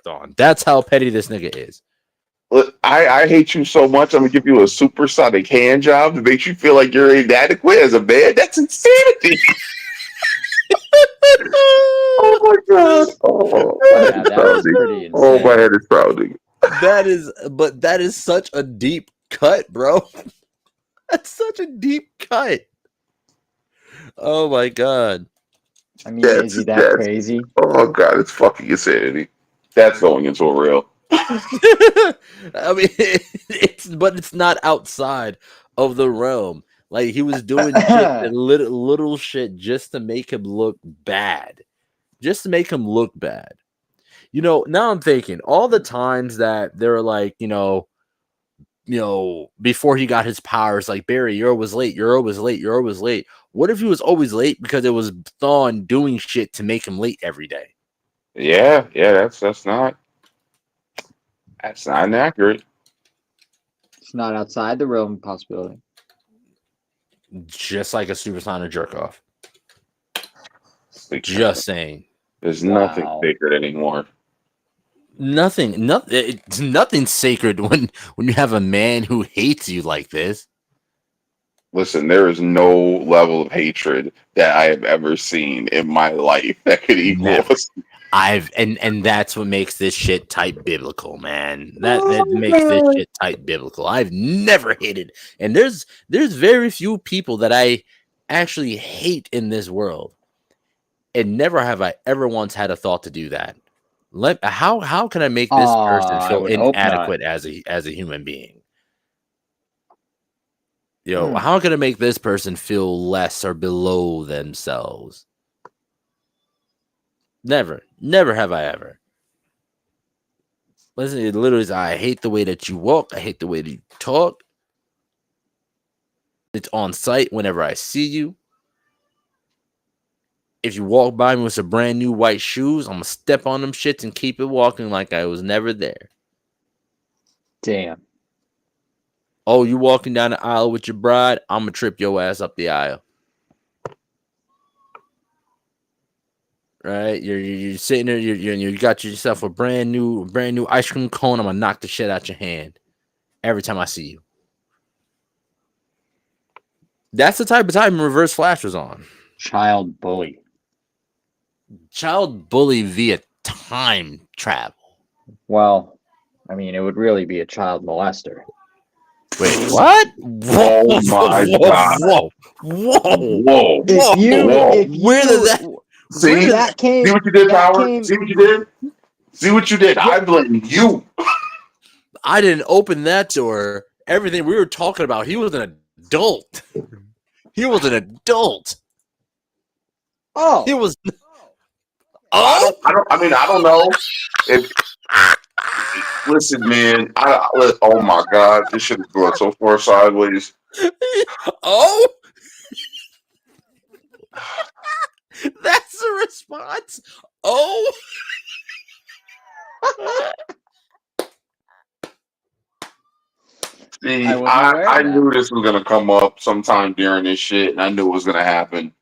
Thawn. That's how petty this nigga is. Look, I hate you so much. I'm gonna give you a supersonic hand job to make you feel like you're inadequate as a man. That's insanity. Oh my God! Oh, that was pretty insane. Oh, my head is pounding. That is such a deep cut, bro. That's such a deep cut. Oh my God. I mean, is he that crazy? Oh God, it's fucking insanity. That's going into a reel. I mean, it's not outside of the realm. Like he was doing shit, little shit just to make him look bad. Now I'm thinking all the times that they're like, before he got his powers, like Barry, you're always late. What if he was always late because it was Thawn doing shit to make him late every day? Yeah, that's not inaccurate. It's not outside the realm possibility. Just like a supersonic jerk off. Just saying. There's nothing sacred anymore. It's nothing sacred when you have a man who hates you like this. Listen, there is no level of hatred that I have ever seen in my life that could equal. And that's what makes this shit type biblical, man. That makes this shit type biblical. I've never hated, and there's very few people that I actually hate in this world, and never have I ever once had a thought to do that. How can I make this person feel inadequate as a human being? How can I make this person feel less or below themselves? Never have I ever. Listen, it literally is, I hate the way that you walk. I hate the way that you talk. It's on sight whenever I see you. If you walk by me with some brand new white shoes, I'm going to step on them shits and keep it walking like I was never there. Damn. Oh, you walking down the aisle with your bride? I'm going to trip your ass up the aisle. Right? You're sitting there, you got yourself a brand new ice cream cone. I'm going to knock the shit out your hand every time I see you. That's the type of time Reverse Flash was on. Child bully. Child bully via time travel. Well, I mean, it would really be a child molester. Wait, what? Oh my God. Whoa. If you, Where did that? See, that came, see what you did, that Howard? came- See what you did? See what you did? I blame you. I didn't open that door. Everything we were talking about, he was an adult. He was an adult. Oh, He was. I don't know. If listen, man. Oh my God, this shit is going so far sideways. Oh. That's the response. Oh. See, I wasn't aware of I that. knew this was gonna come up sometime during this shit, and I knew it was gonna happen.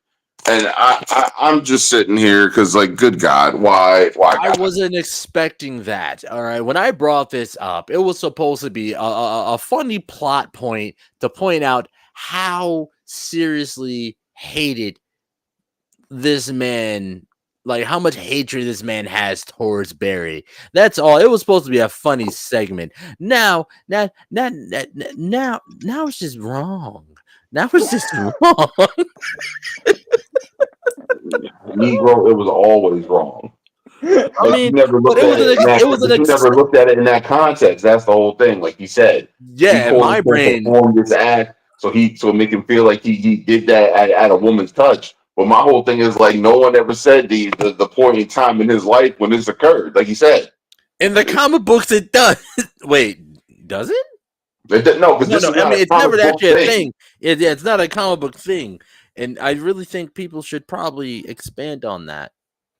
And I'm just sitting here because, like, good God, why? I wasn't expecting that. All right. When I brought this up, it was supposed to be a funny plot point to point out how seriously hated this man, like how much hatred this man has towards Barry. That's all. It was supposed to be a funny segment. Now it's just wrong. Now it's just wrong. Negro, it was always wrong. I mean, you never looked but at it. You never looked at it in that context. That's the whole thing. Like he said, yeah, he my brain performed this act, so make him feel like he did that at a woman's touch. But my whole thing is like no one ever said the point in time in his life when this occurred. Like he said, in the comic books, it does. Wait, does it? No, because this is I mean, it's never comic book actually a thing. It's not a comic book thing, and I really think people should probably expand on that.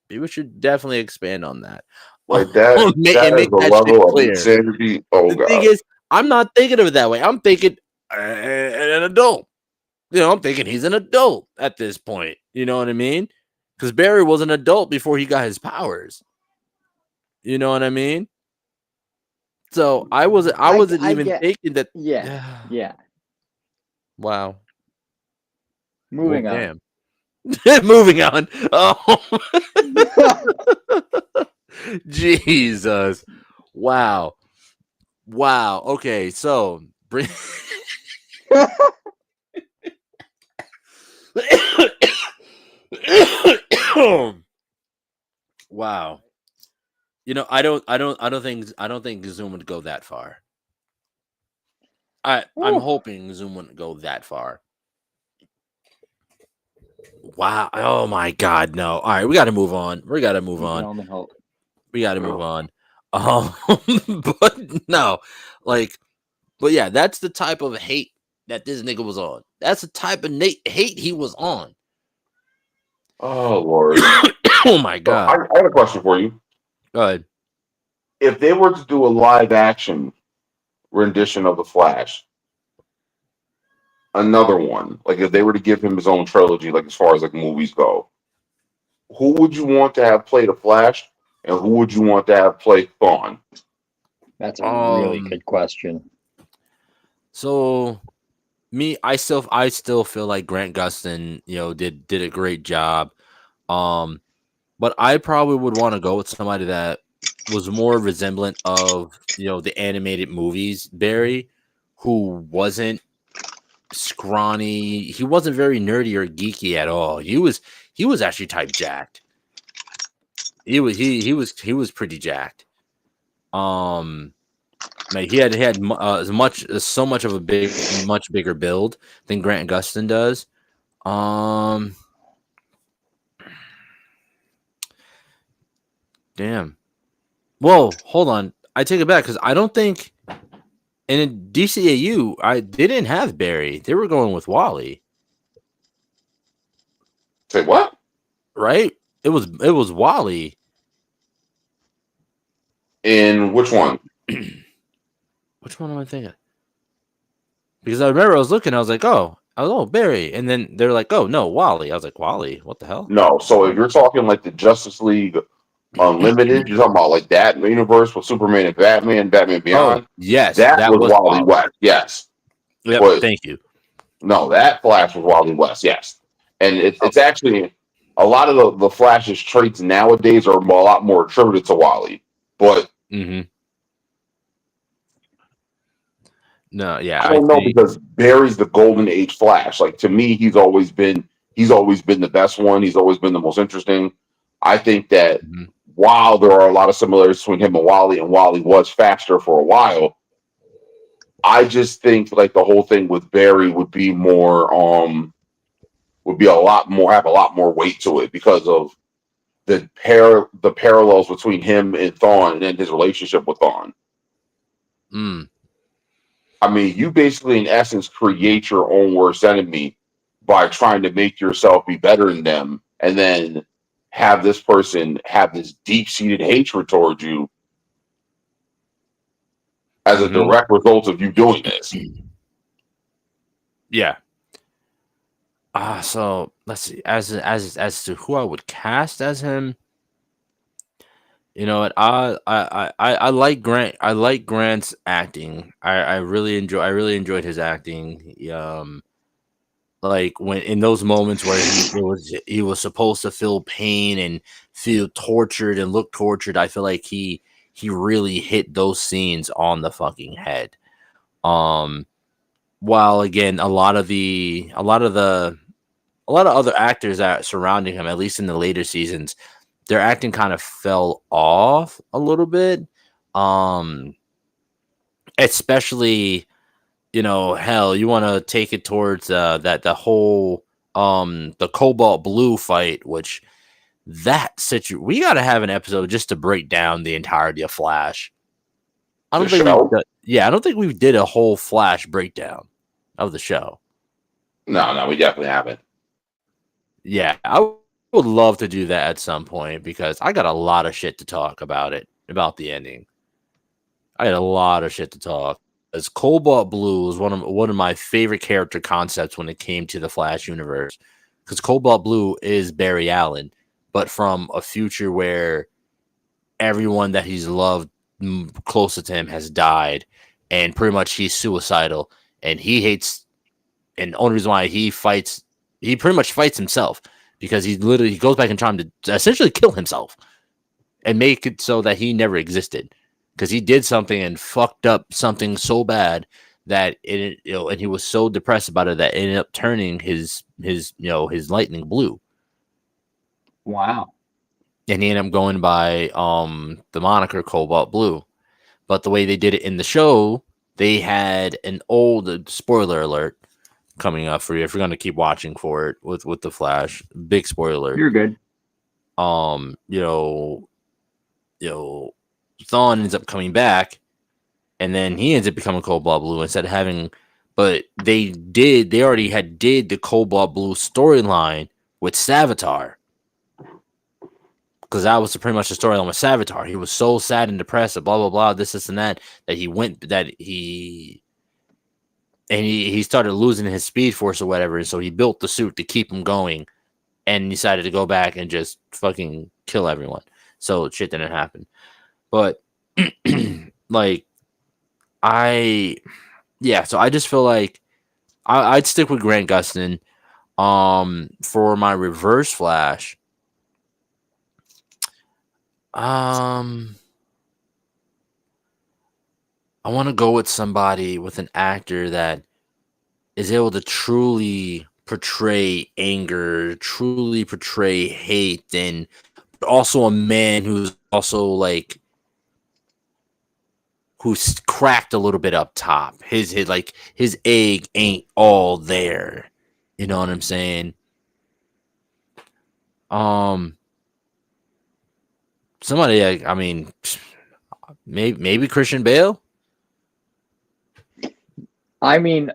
People should definitely expand on that. Like that, and make is the that level shit of clear. insanity. Oh The God! thing is, I'm not thinking of it that way. I'm thinking an adult. I'm thinking he's an adult at this point. You know what I mean? Because Barry was an adult before he got his powers. You know what I mean? So I wasn't even thinking that. Yeah. Wow. Moving on. Moving on. Oh. Jesus. Wow. Okay, so wow. I don't think Zoom would go that far. I'm hoping Zoom wouldn't go that far. Wow. Oh my God, no. All right, we got to move on. We got to move on. But no. But yeah, that's the type of hate that this nigga was on. That's the type of hate he was on. Oh Lord. Oh my God. I have a question for you. Go ahead. If they were to do a live action rendition of the Flash, another one, like if they were to give him his own trilogy, like as far as like movies go, who would you want to have play the Flash, and who would you want to have play Thawn? That's a really good question. So, I still feel like Grant Gustin, did a great job. But I probably would want to go with somebody that was more resemblant of the animated movies. Barry, who wasn't scrawny, he wasn't very nerdy or geeky at all. He was actually type jacked. He was pretty jacked. Like he had so much of a much bigger build than Grant Gustin does. Damn. Whoa, hold on. I take it back because I don't think in DCAU they didn't have Barry. They were going with Wally. Say what? Right? It was Wally. In which one? Which one am I thinking? Because I remember I was looking, I was like, oh, Barry. And then they're like, oh no, Wally. I was like, Wally, what the hell? No. So if you're talking like the Justice League Unlimited, you're talking about like that universe with Superman and Batman, Batman Beyond. Oh, yes, that was Wally West. Yes. Yep, but thank you. No, that Flash was Wally West. Yes, and it's actually a lot of the Flash's traits nowadays are a lot more attributed to Wally. But no, yeah, I don't know because Barry's the golden age Flash. Like to me, he's always been the best one. He's always been the most interesting. I think that while there are a lot of similarities between him and Wally was faster for a while, I just think like the whole thing with Barry would be more have a lot more weight to it because of the parallels between him and Thawn and his relationship with Thawn. I mean, you basically in essence create your own worst enemy by trying to make yourself be better than them and then have this person have this deep-seated hatred towards you as a direct result of you doing this. Yeah. So let's see. As to who I would cast as him, you know what? I like Grant. I like Grant's acting. I really enjoyed his acting. Like when in those moments where he was supposed to feel pain and feel tortured and look tortured, I feel like he really hit those scenes on the fucking head. While again, a lot of other actors that surrounding him, at least in the later seasons, their acting kind of fell off a little bit. Especially, hell, you want to take it towards the whole the Cobalt Blue fight, which we got to have an episode just to break down the entirety of Flash. I don't think we did a whole Flash breakdown of the show. No, we definitely haven't. Yeah, I would love to do that at some point because I got a lot of shit to talk about the ending. I had a lot of shit to talk. As Cobalt Blue is one of my favorite character concepts when it came to the Flash universe, because Cobalt Blue is Barry Allen, but from a future where everyone that he's loved closest to him has died, and pretty much he's suicidal, and he hates, and the only reason why he pretty much fights himself because he goes back in time to essentially kill himself and make it so that he never existed. Because he did something and fucked up something so bad that and he was so depressed about it that it ended up turning his lightning blue. Wow. And he ended up going by the moniker Cobalt Blue. But the way they did it in the show, they had an old spoiler alert coming up for you if you're gonna keep watching for it with the Flash. Big spoiler. You're good. Thawn ends up coming back, and then he ends up becoming Cobalt Blue instead of having. But they already did the Cobalt Blue storyline with Savitar, because that was pretty much the storyline with Savitar. He was so sad and depressed, blah blah blah, this and that he started losing his speed force or whatever, and so he built the suit to keep him going, and decided to go back and just fucking kill everyone. So shit didn't happen. But so I just feel like I'd stick with Grant Gustin. For my Reverse Flash, I want to go with somebody, with an actor that is able to truly portray anger, truly portray hate, and also a man who's also like who's cracked a little bit up top. His egg ain't all there. You know what I'm saying? Somebody, I mean, maybe Christian Bale, I mean,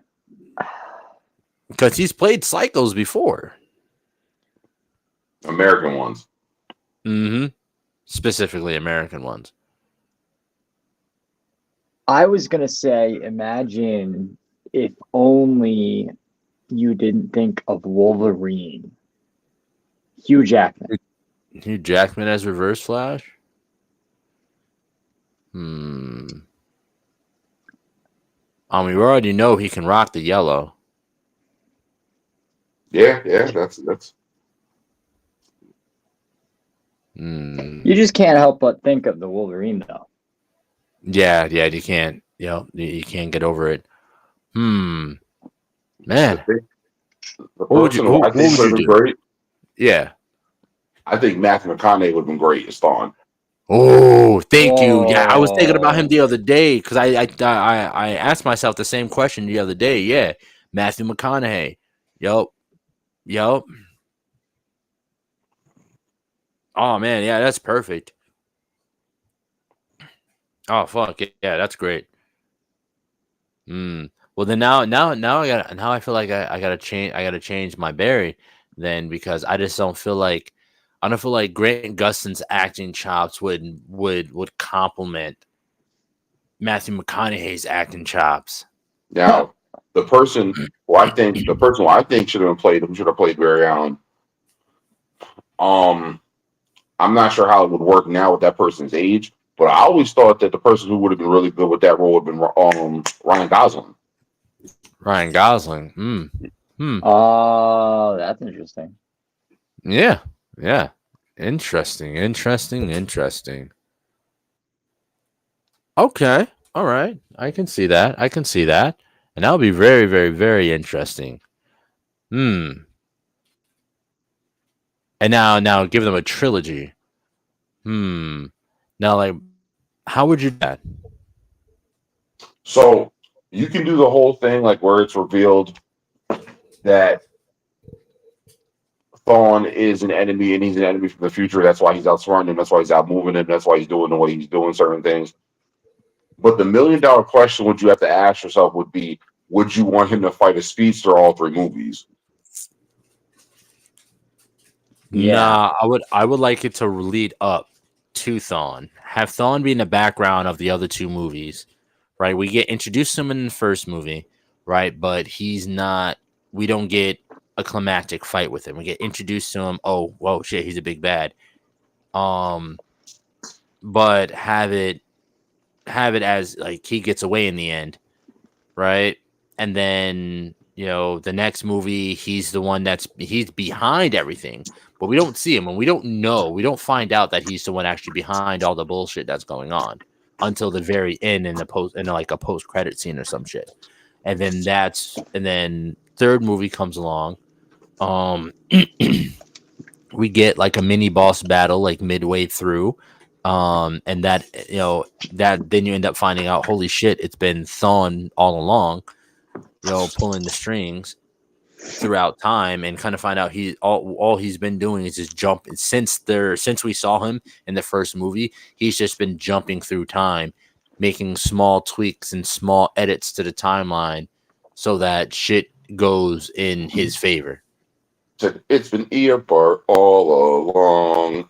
because he's played psychos before. American ones. Mm-hmm. Specifically American ones. I was gonna say, imagine if only you didn't think of Wolverine. Hugh Jackman. Hugh Jackman as Reverse Flash? I mean, we already know he can rock the yellow. Yeah, that's. You just can't help but think of the Wolverine, though. Yeah, you can't. You can't get over it. Man, The what would you do? Great. Yeah. I think Matthew McConaughey would have been great as Thawn. Oh, thank you. Yeah, I was thinking about him the other day because I asked myself the same question the other day. Yeah, Matthew McConaughey. Yup. Oh man, yeah, that's perfect. Oh fuck yeah, that's great. Well then now I feel like I gotta change my Barry then, because I don't feel like Grant Gustin's acting chops would complement Matthew McConaughey's acting chops. Now, the person who I think should have played Barry Allen. I'm not sure how it would work now with that person's age, but I always thought that the person who would have been really good with that role would have been Ryan Gosling. Ryan Gosling. Oh, that's interesting. Yeah. Interesting. Okay. All right. I can see that. And that would be very, very, very interesting. And now give them a trilogy. Now, like, how would you do that? So you can do the whole thing like where it's revealed that Thawn is an enemy and he's an enemy from the future. That's why he's outsmarting him. That's why he's outmoving him. That's why he's doing the way he's doing certain things. But the $1 million question would you have to ask yourself would be, would you want him to fight a speedster all 3 movies? Yeah. Nah, I would like it to lead up to Thawn. Have Thawn be in the background of the other 2 movies, right? We get introduced to him in the first movie, right? But he's not. We don't get a climactic fight with him. We get introduced to him. Oh, whoa, shit, he's a big bad. But have it as like he gets away in the end, right? And then the next movie, he's the one he's behind everything, but we don't see him, and we don't find out that he's the one actually behind all the bullshit that's going on until the very end in like a post credit scene or some shit. And then third movie comes along. We get like a mini boss battle like midway through. And that then you end up finding out, holy shit, it's been Thawn all along, pulling the strings throughout time, and kind of find out all he's been doing is just jumping since we saw him in the first movie. He's just been jumping through time, making small tweaks and small edits to the timeline so that shit goes in his favor. It's been Eobard all along.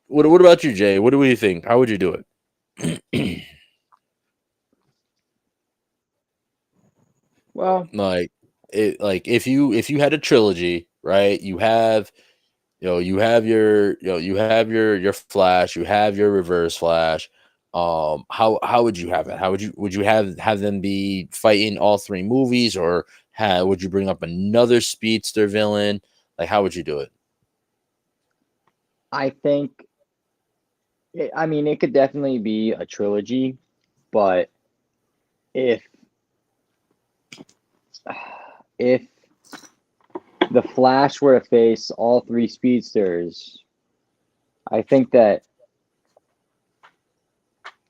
What about you, Jay? What do you think? How would you do it? Well, if you had a trilogy, right? You have your Flash, you have your Reverse Flash. How would you have it? Would you have them be fighting all 3 movies, or would you bring up another speedster villain? Like, how would you do it? I think, I mean, it could definitely be a trilogy, but if the Flash were to face all three speedsters, I think that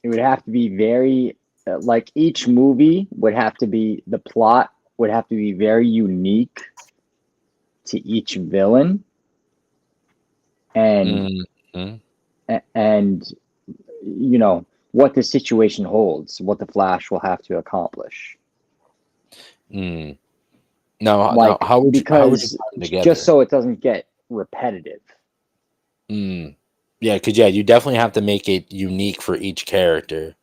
it would have to be very like each movie would have to be the plot would have to be very unique to each villain and and you know what the situation holds, what the Flash will have to accomplish. Now, Like, how would you because put them together? just so it doesn't get repetitive. Yeah, because you definitely have to make it unique for each character.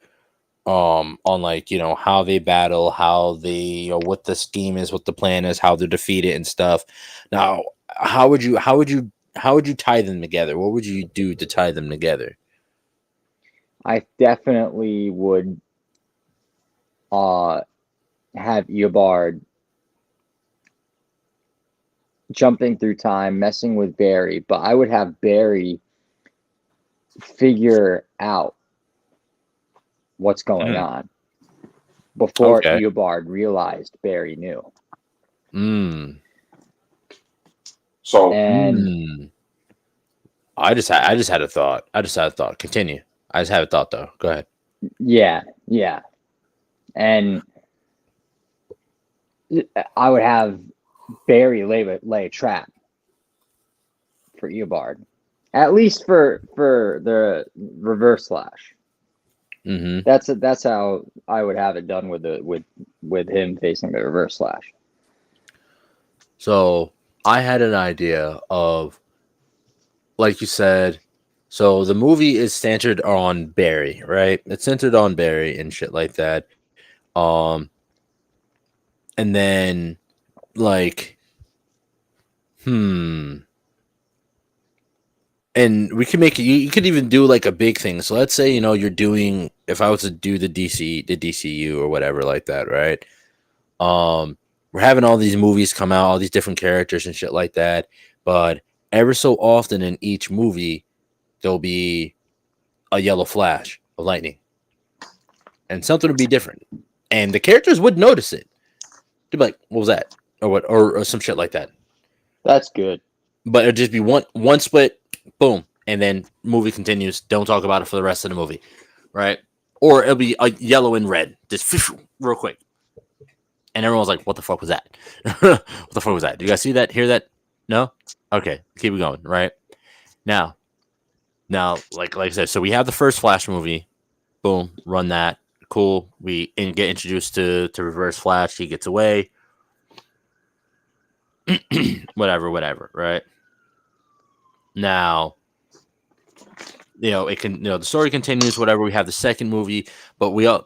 On like how they battle, how they what the scheme is, what the plan is, how they're defeated and stuff. Now, how would you tie them together? What would you do to tie them together? I definitely would have Eobard jumping through time, messing with Barry, but I would have Barry figure out what's going on before Eobard realized Barry knew. So and I just had a thought. Continue. I just had a thought though. Go ahead. Yeah. And I would have Barry lay a trap for Eobard, at least for the Reverse Flash. That's how I would have it done with him facing the Reverse Flash. So I had an idea of, like you said, so the movie is centered on Barry, right? It's centered on Barry and shit like that. And then like, and we can make it. You could even do like a big thing. So let's say you're doing. If I was to do the DCU or whatever like that, right? We're having all these movies come out, all these different characters and shit like that. But ever so often in each movie, there'll be a yellow flash of lightning, and something would be different, and the characters would notice it. They'd be like, "What was that?" Or what, or some shit like that. That's good. But it'd just be one split, boom, and then movie continues. Don't talk about it for the rest of the movie, right? Or it'll be a yellow and red, just real quick, and everyone's like, "What the fuck was that? What the fuck was that? Do you guys see that? Hear that? No? Okay, keep it going, right? Now, like I said, so we have the first Flash movie, boom, run that, cool. We get introduced to Reverse Flash. He gets away." whatever, right? Now, it can, the story continues, whatever. We have the second movie, but we have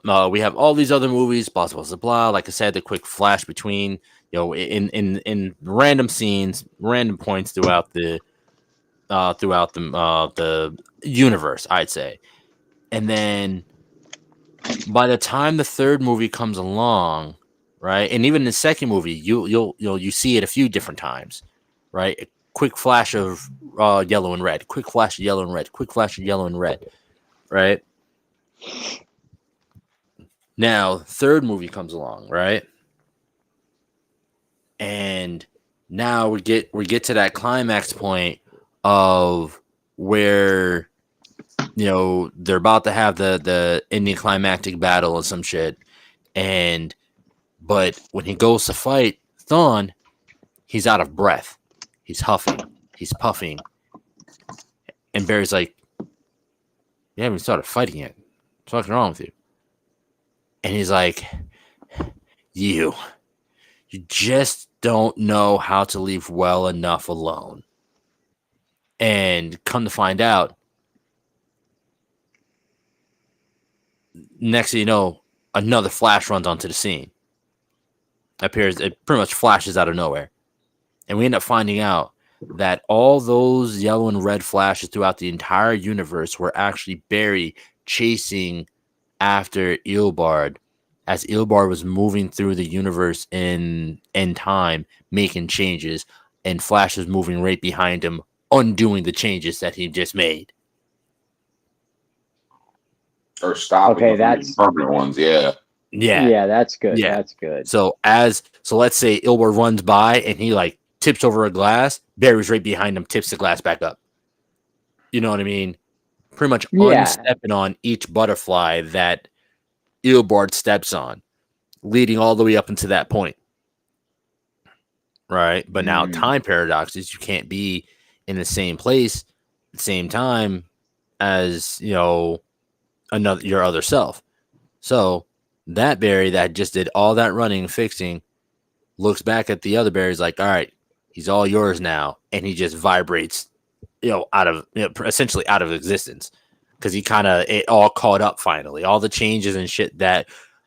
all these other movies, blah blah blah blah. Like I said, the quick flash between, in random scenes, random points throughout the universe, I'd say. And then by the time the third movie comes along, right, and even in the second movie, you see it a few different times, right? A quick flash of yellow and red, quick flash of yellow and red, quick flash of yellow and red, right? Now, third movie comes along, right? And now we get to that climax point of where they're about to have the ending climactic battle and some shit, but when he goes to fight Thawn, he's out of breath, he's huffing, he's puffing, and Barry's like, "You haven't started fighting yet. What's fucking wrong with you?" And he's like, you just don't know how to leave well enough alone." And come to find out, next thing you know, another Flash runs onto the scene. Appears, it pretty much flashes out of nowhere. And we end up finding out that all those yellow and red flashes throughout the entire universe were actually Barry chasing after Eobard, as Eobard was moving through the universe in time, making changes, and Flash was moving right behind him, undoing the changes that he just made. Or stopping that's permanent ones, yeah. Yeah, that's good. Yeah. That's good. So let's say Eobard runs by and he like tips over a glass, Barry's right behind him, tips the glass back up. You know what I mean? Pretty much Yeah. unstepping on each butterfly that Eobard steps on, leading all the way up into that point. Right? But now time paradox is you can't be in the same place at the same time as, you know, your other self. So that Barry that just did all that running and fixing looks back at the other Barry's like, all right, he's all yours now. And he just vibrates, you know, out of, you know, essentially out of existence. Because he kind of, it all caught up finally. All the changes and shit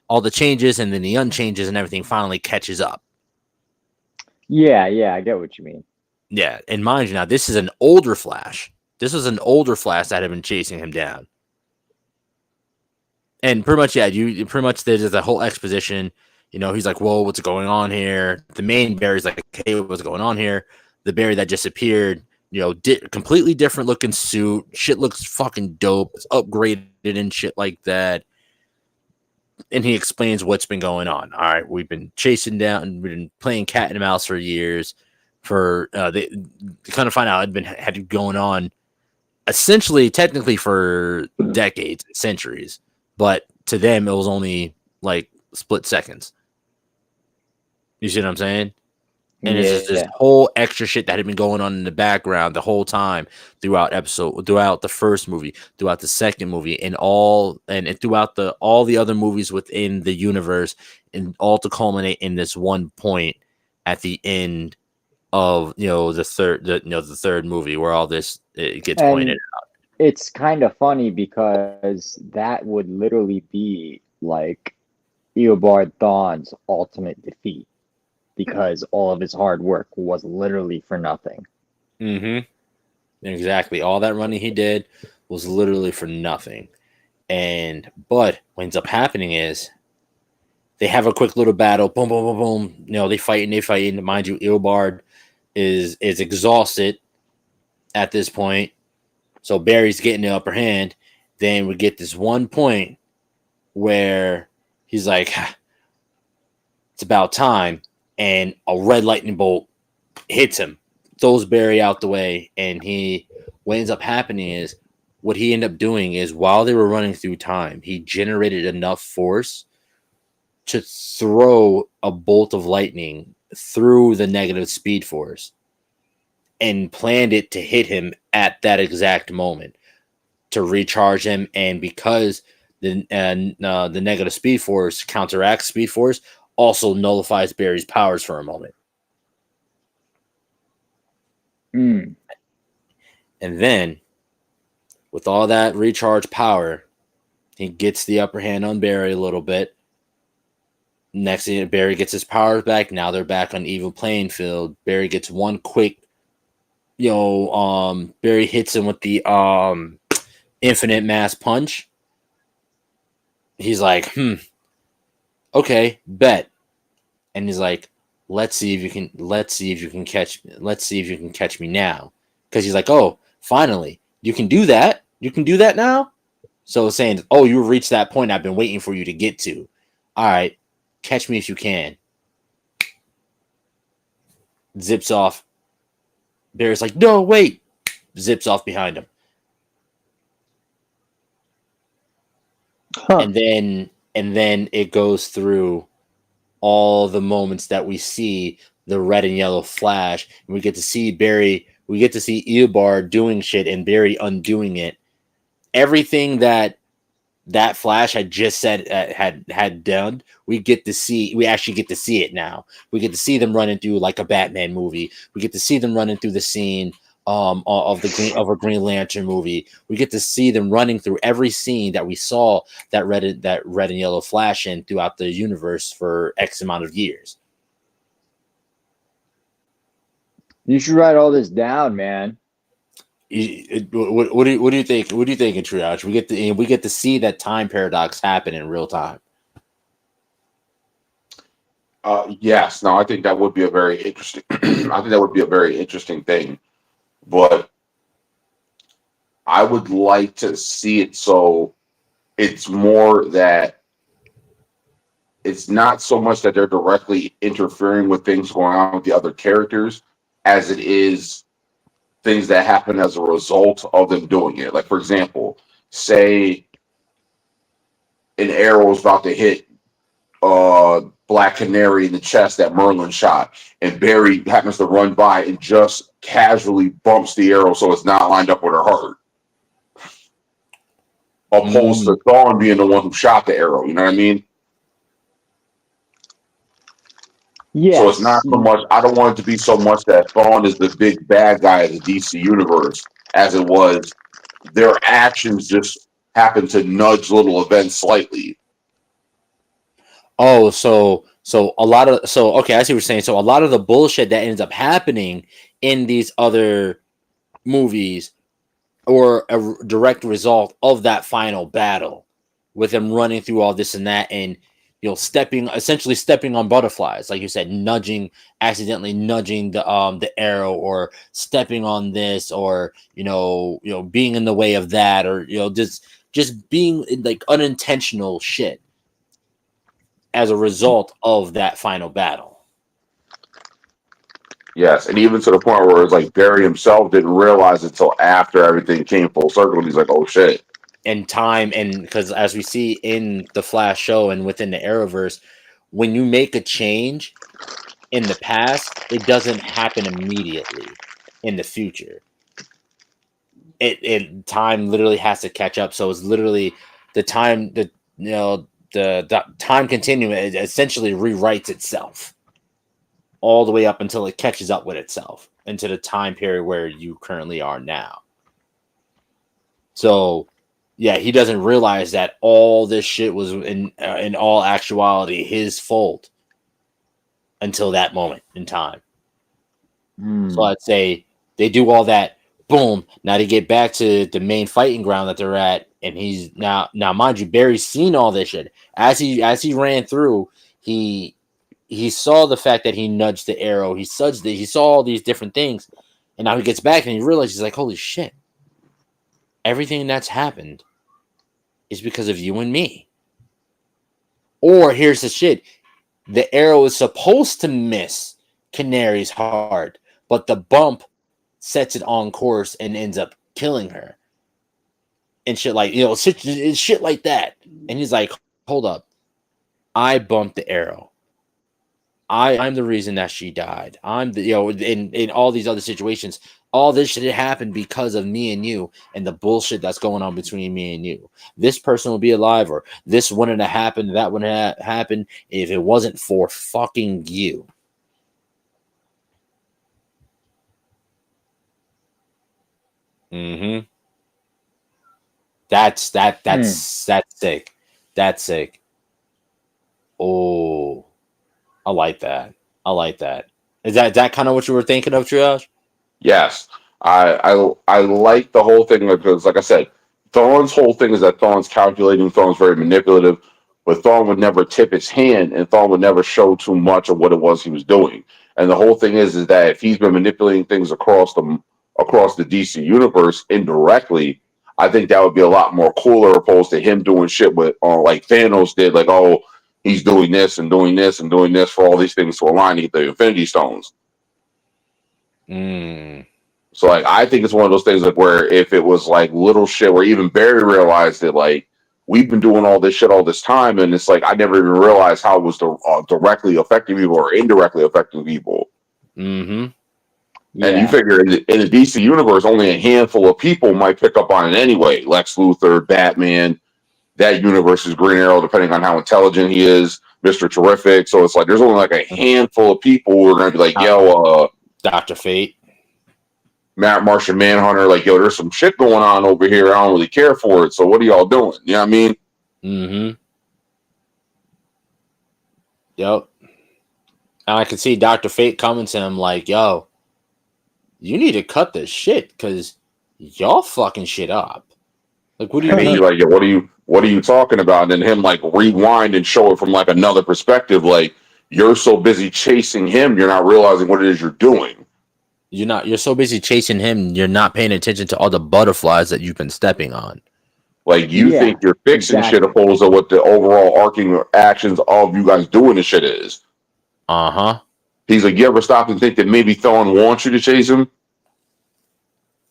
all the changes and then the unchanges and everything finally catches up. Yeah, I get what you mean. Yeah, and mind you, now this is an older Flash. This was an older Flash that had been chasing him down. And pretty much, yeah, you pretty much there's a whole exposition. You know, he's like, "Whoa, what's going on here?" The main Barry's like, "Hey, what's going on here?" The Barry that just appeared, you know, completely different looking suit. Shit looks fucking dope. It's upgraded and shit like that. And he explains what's been going on. All right, we've been chasing down, we've been playing cat and mouse for years. They kind of find out had been going on, essentially, technically for decades, centuries. But to them, it was only like split seconds. You see what I'm saying? And it's just this whole extra shit that had been going on in the background the whole time throughout the first movie, throughout the second movie, and throughout all the other movies within the universe, and all to culminate in this one point at the end of, you know, the third movie where all this it gets pointed out. It's kind of funny because that would literally be like Eobard Thawn's ultimate defeat, because all of his hard work was literally for nothing. Exactly. All that running he did was literally for nothing. But what ends up happening is they have a quick little battle. Boom, boom, boom, boom. You know, they fight. Mind you, Eobard is exhausted at this point. So Barry's getting the upper hand. Then we get this one point where he's like, it's about time. And a red lightning bolt hits him, throws Barry out the way. And what ends up happening is, what he ended up doing is, while they were running through time, he generated enough force to throw a bolt of lightning through the negative speed force and planned it to hit him at that exact moment to recharge him. And because the negative speed force counteracts speed force, also nullifies Barry's powers for a moment. And then, with all that recharged power, he gets the upper hand on Barry a little bit. Next thing, Barry gets his powers back. Now they're back on even playing field. Barry gets one quick, Barry hits him with the infinite mass punch. He's like, okay, bet. And he's like, let's see if you can catch me now. Because he's like, oh, finally, you can do that. You can do that now. So saying, oh, you reached that point I've been waiting for you to get to. All right, catch me if you can. Zips off. Barry's like, no, wait. Zips off behind him. And then it goes through all the moments that we see the red and yellow Flash, and we get to see Barry, we get to see Eobard doing shit and Barry undoing it. Everything that Flash had just said had done, we actually get to see it now. We get to see them running through like a Batman movie. We get to see them running through the scene of a Green Lantern movie. We get to see them running through every scene that we saw that red and yellow Flash in throughout the universe for X amount of years. You should write all this down, man. What do you think? What do you think in Triage? We get to see that time paradox happen in real time. Yes. No, I think that would be a very interesting. I think that would be a very interesting thing. But I would like to see it so it's more that it's not so much that they're directly interfering with things going on with the other characters, as it is things that happen as a result of them doing it. Like, for example, say an arrow is about to hit Black Canary in the chest that Merlin shot, and Barry happens to run by and just casually bumps the arrow so it's not lined up with her heart. Opposed to Thawn being the one who shot the arrow, you know what I mean? Yes. So it's not so much, I don't want it to be so much that Thawn is the big bad guy of the DC universe as it was their actions just happen to nudge little events slightly. Oh, so a lot of okay, I see what you're saying. So a lot of the bullshit that ends up happening in these other movies or a direct result of that final battle with them running through all this and that, and essentially stepping on butterflies, like you said, accidentally nudging the arrow, or stepping on this, or being in the way of that, or just being like unintentional shit as a result of that final battle. Yes, and even to the point where it's like Barry himself didn't realize it until after everything came full circle. He's like, "Oh shit!" And time, and because as we see in the Flash show and within the Arrowverse, when you make a change in the past, it doesn't happen immediately in the future. Time literally has to catch up. So it's literally the time the time continuum, it essentially rewrites itself all the way up until it catches up with itself into the time period where you currently are now. So yeah, he doesn't realize that all this shit was in all actuality his fault until that moment in time. So I'd say they do all that, boom. Now they get back to the main fighting ground that they're at, and he's now mind you, Barry's seen all this shit as he ran through. He saw the fact that he nudged the arrow. He saw all these different things, and now he gets back and he realizes, he's like, holy shit, everything that's happened is because of you and me. Or here's the shit. The arrow is supposed to miss Canary's heart, but the bump sets it on course and ends up killing her. And shit like, shit like that. And he's like, hold up. I bumped the arrow. I'm the reason that she died. I'm the, in all these other situations, all this shit happened because of me and you and the bullshit that's going on between me and you. This person will be alive, or this wouldn't have happened, that wouldn't have happened if it wasn't for fucking you. Mm-hmm. That's sick. That's sick. Oh, I like that. Is that kind of what you were thinking of, Triage? Yes, I like the whole thing because, like I said, Thawn's whole thing is that Thawn's calculating. Thawn's very manipulative, but Thawn would never tip his hand, and Thawn would never show too much of what it was he was doing. And the whole thing is that if he's been manipulating things across the DC universe indirectly, I think that would be a lot more cooler opposed to him doing shit with like Thanos did, like, oh, he's doing this and doing this and doing this for all these things to align to get the Infinity Stones. So like, I think it's one of those things like where if it was like little shit where even Barry realized that like we've been doing all this shit all this time, and it's like I never even realized how it was directly affecting people or indirectly affecting people. Yeah. And you figure in the DC universe, only a handful of people might pick up on it anyway. Lex Luthor, Batman, that universe is Green Arrow, depending on how intelligent he is, Mr. Terrific. So it's like there's only like a handful of people who are going to be like, yo, Dr. Fate, Martian Manhunter, like, yo, there's some shit going on over here. I don't really care for it. So what are y'all doing? You know what I mean? Mm-hmm. Yep. And I can see Dr. Fate coming to him like, yo, you need to cut this shit because y'all fucking shit up. Like, what do you mean? He's like, yeah, what are you talking about? And then him like rewind and show it from like another perspective. Like, you're so busy chasing him, you're not realizing what it is you're doing. You're so busy chasing him, you're not paying attention to all the butterflies that you've been stepping on. Like, you think you're fixing shit opposed to what the overall arcing actions of you guys doing this shit is. Uh-huh. He's like, you ever stop and think that maybe Thawn wants you to chase him?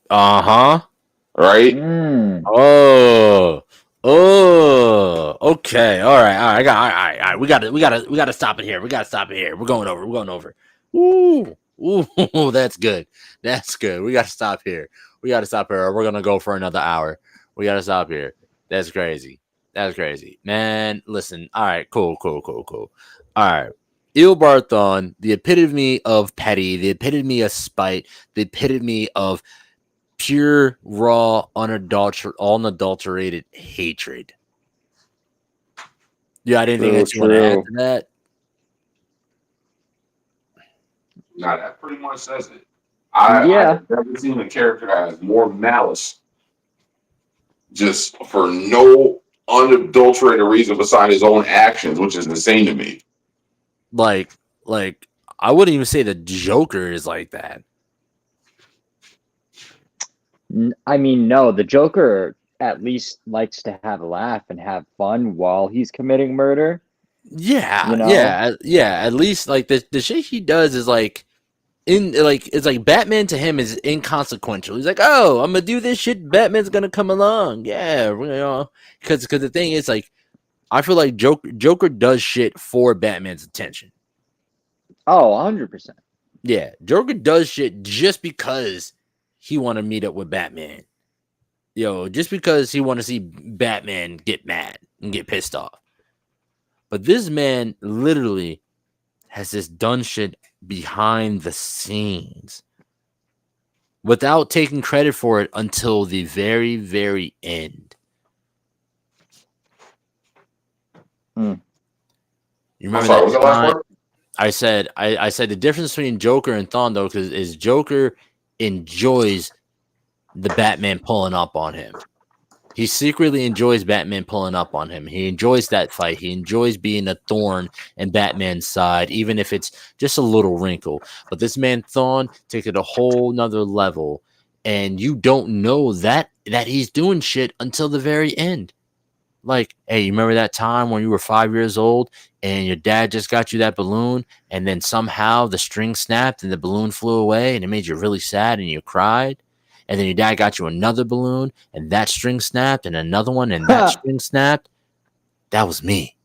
Uh-huh. Right? Mm. Oh, okay. All right. All right. We gotta stop it here. We gotta stop it here. We're going over. Ooh, that's good. That's good. We gotta stop here. Or we're gonna go for another hour. We gotta stop here. That's crazy. Man, listen. All right, cool. All right. Eobard Thawn, the epitome of petty, the epitome of spite, the epitome of pure, raw, unadulterated hatred. Yeah, anything True, that you want to add true. to that? Nah, that pretty much says it. Yeah. I've never seen a character that has more malice just for no unadulterated reason beside his own actions, which is insane to me. Like, I wouldn't even say the Joker is like that. I mean, no, the Joker at least likes to have a laugh and have fun while he's committing murder. Yeah, You know? yeah. At least like the shit he does is like it's like Batman to him is inconsequential. He's like, oh, I'm gonna do this shit. Batman's gonna come along. Yeah, because the thing is like, I feel like Joker does shit for Batman's attention. Oh, 100%. Yeah, Joker does shit just because he want to meet up with Batman. Just because he want to see Batman get mad and get pissed off. But this man literally has this done shit behind the scenes without taking credit for it until the very, very end. Hmm. You remember What was the last time? part? I said the difference between Joker and Thawn though, because is Joker enjoys the Batman pulling up on him. He secretly enjoys Batman pulling up on him. He enjoys that fight. He enjoys being a thorn in Batman's side, even if it's just a little wrinkle. But this man Thawn takes it a whole nother level, and you don't know that he's doing shit until the very end. Like, hey, you remember that time when you were 5 years old and your dad just got you that balloon, and then somehow the string snapped and the balloon flew away, and it made you really sad and you cried? And then your dad got you another balloon, and that string snapped, and another one, and that string snapped. That was me.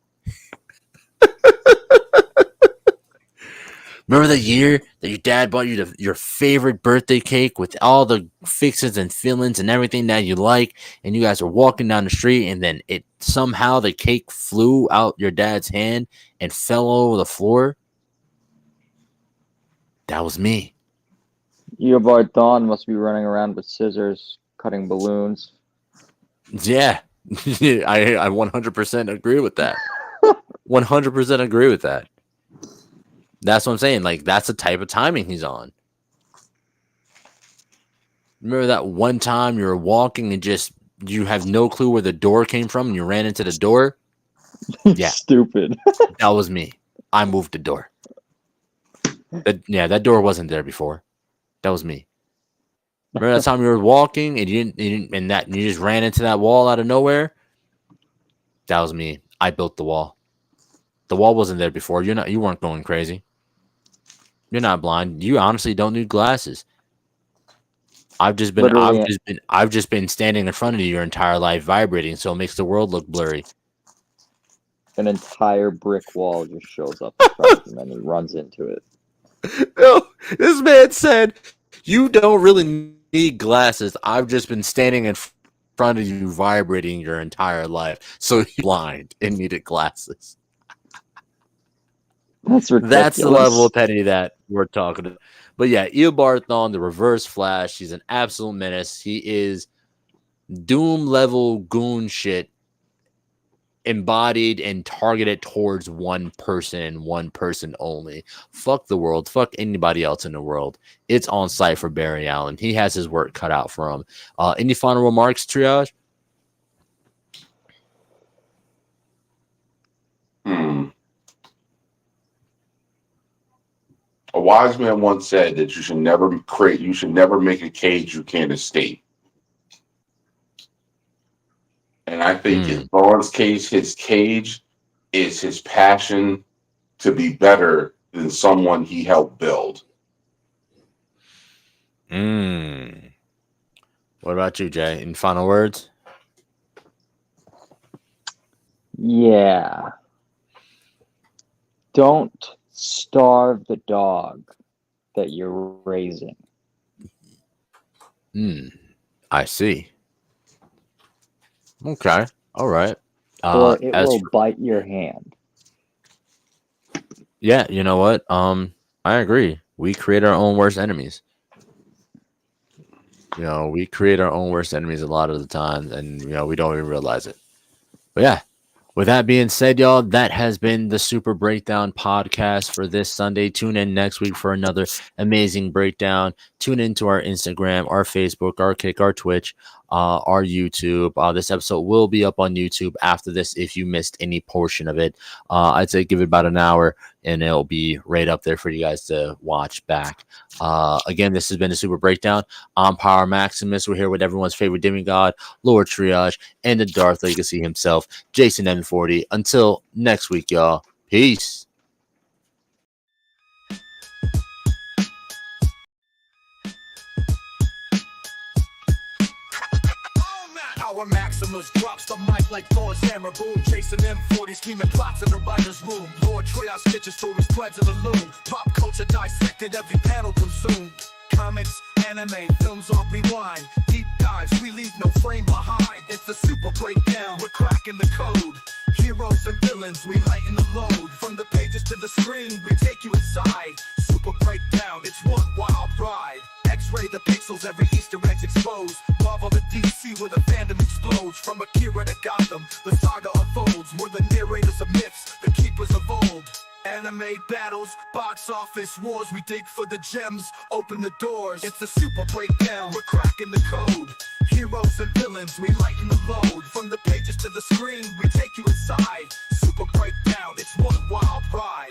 Remember the year that your dad bought you your favorite birthday cake with all the fixins and fillings and everything that you like, and you guys were walking down the street, and then somehow the cake flew out your dad's hand and fell over the floor? That was me. Eobard Thawn must be running around with scissors, cutting balloons. Yeah, I 100% agree with that. 100% agree with that. That's what I'm saying. Like, that's the type of timing he's on. Remember that one time you were walking and you have no clue where the door came from and you ran into the door? Yeah. Stupid. That was me. I moved the door. That door wasn't there before. That was me. Remember that time you were walking and you just ran into that wall out of nowhere? That was me. I built the wall. The wall wasn't there before. You weren't going crazy. You're not blind. You honestly don't need glasses. I've just been standing in front of you your entire life, vibrating, so it makes the world look blurry. An entire brick wall just shows up in front of him and he runs into it. No, this man said, "You don't really need glasses. I've just been standing in front of you, vibrating your entire life, so you're blind and needed glasses." That's ridiculous. That's the level of petty that we're talking about. But yeah, Eobard Thawn, the Reverse Flash, he's an absolute menace. He is Doom level goon shit embodied and targeted towards one person and one person only. Fuck the world. Fuck anybody else in the world. It's on site for Barry Allen. He has his work cut out for him. Any final remarks, Triage? A wise man once said that you should never make a cage you can't escape. And I think in Thawn's case, his cage is his passion to be better than someone he helped build. What about you, Jay? Any final words? Yeah. Don't starve the dog that you're raising. I see. Okay. All right. Or it as will for- bite your hand. Yeah, you know what? I agree. We create our own worst enemies. You know, we create our own worst enemies a lot of the time, and you know, we don't even realize it. But yeah, with that being said, y'all, that has been the Super Breakdown podcast for this Sunday. Tune in next week for another amazing breakdown. Tune into our Instagram, our Facebook, our Kick, our Twitch, our YouTube. This episode will be up on YouTube after this if you missed any portion of it. I'd say give it about an hour, and it'll be right up there for you guys to watch back. Again, this has been the Super Breakdown. I'm Power Maximus. We're here with everyone's favorite demigod, Lord Triage, and the Darth Legacy himself, Jason M40. Until next week, y'all. Peace. Our Maximus drops the mic like Thor's hammer, boom. Chasing M40, scheming plots in the writer's room. Lord Triage stitches through his threads of the loom. Pop culture dissected, every panel consumed. Comics, anime, films all rewind. Deep dives, we leave no frame behind. It's the Super Breakdown, we're cracking the code. Heroes and villains, we lighten the load. From the pages to the screen, we take you inside. Super Breakdown, it's one wild ride. X-ray the pixels, every Easter egg's exposed. Marvel to DC where the fandom explodes. From Akira to Gotham, the saga unfolds. We're the narrators of myths, the keepers of old. Anime battles, box office wars. We dig for the gems, open the doors. It's a Super Breakdown, we're cracking the code. Heroes and villains, we lighten the load. From the pages to the screen, we take you inside. Super Breakdown, it's one wild ride.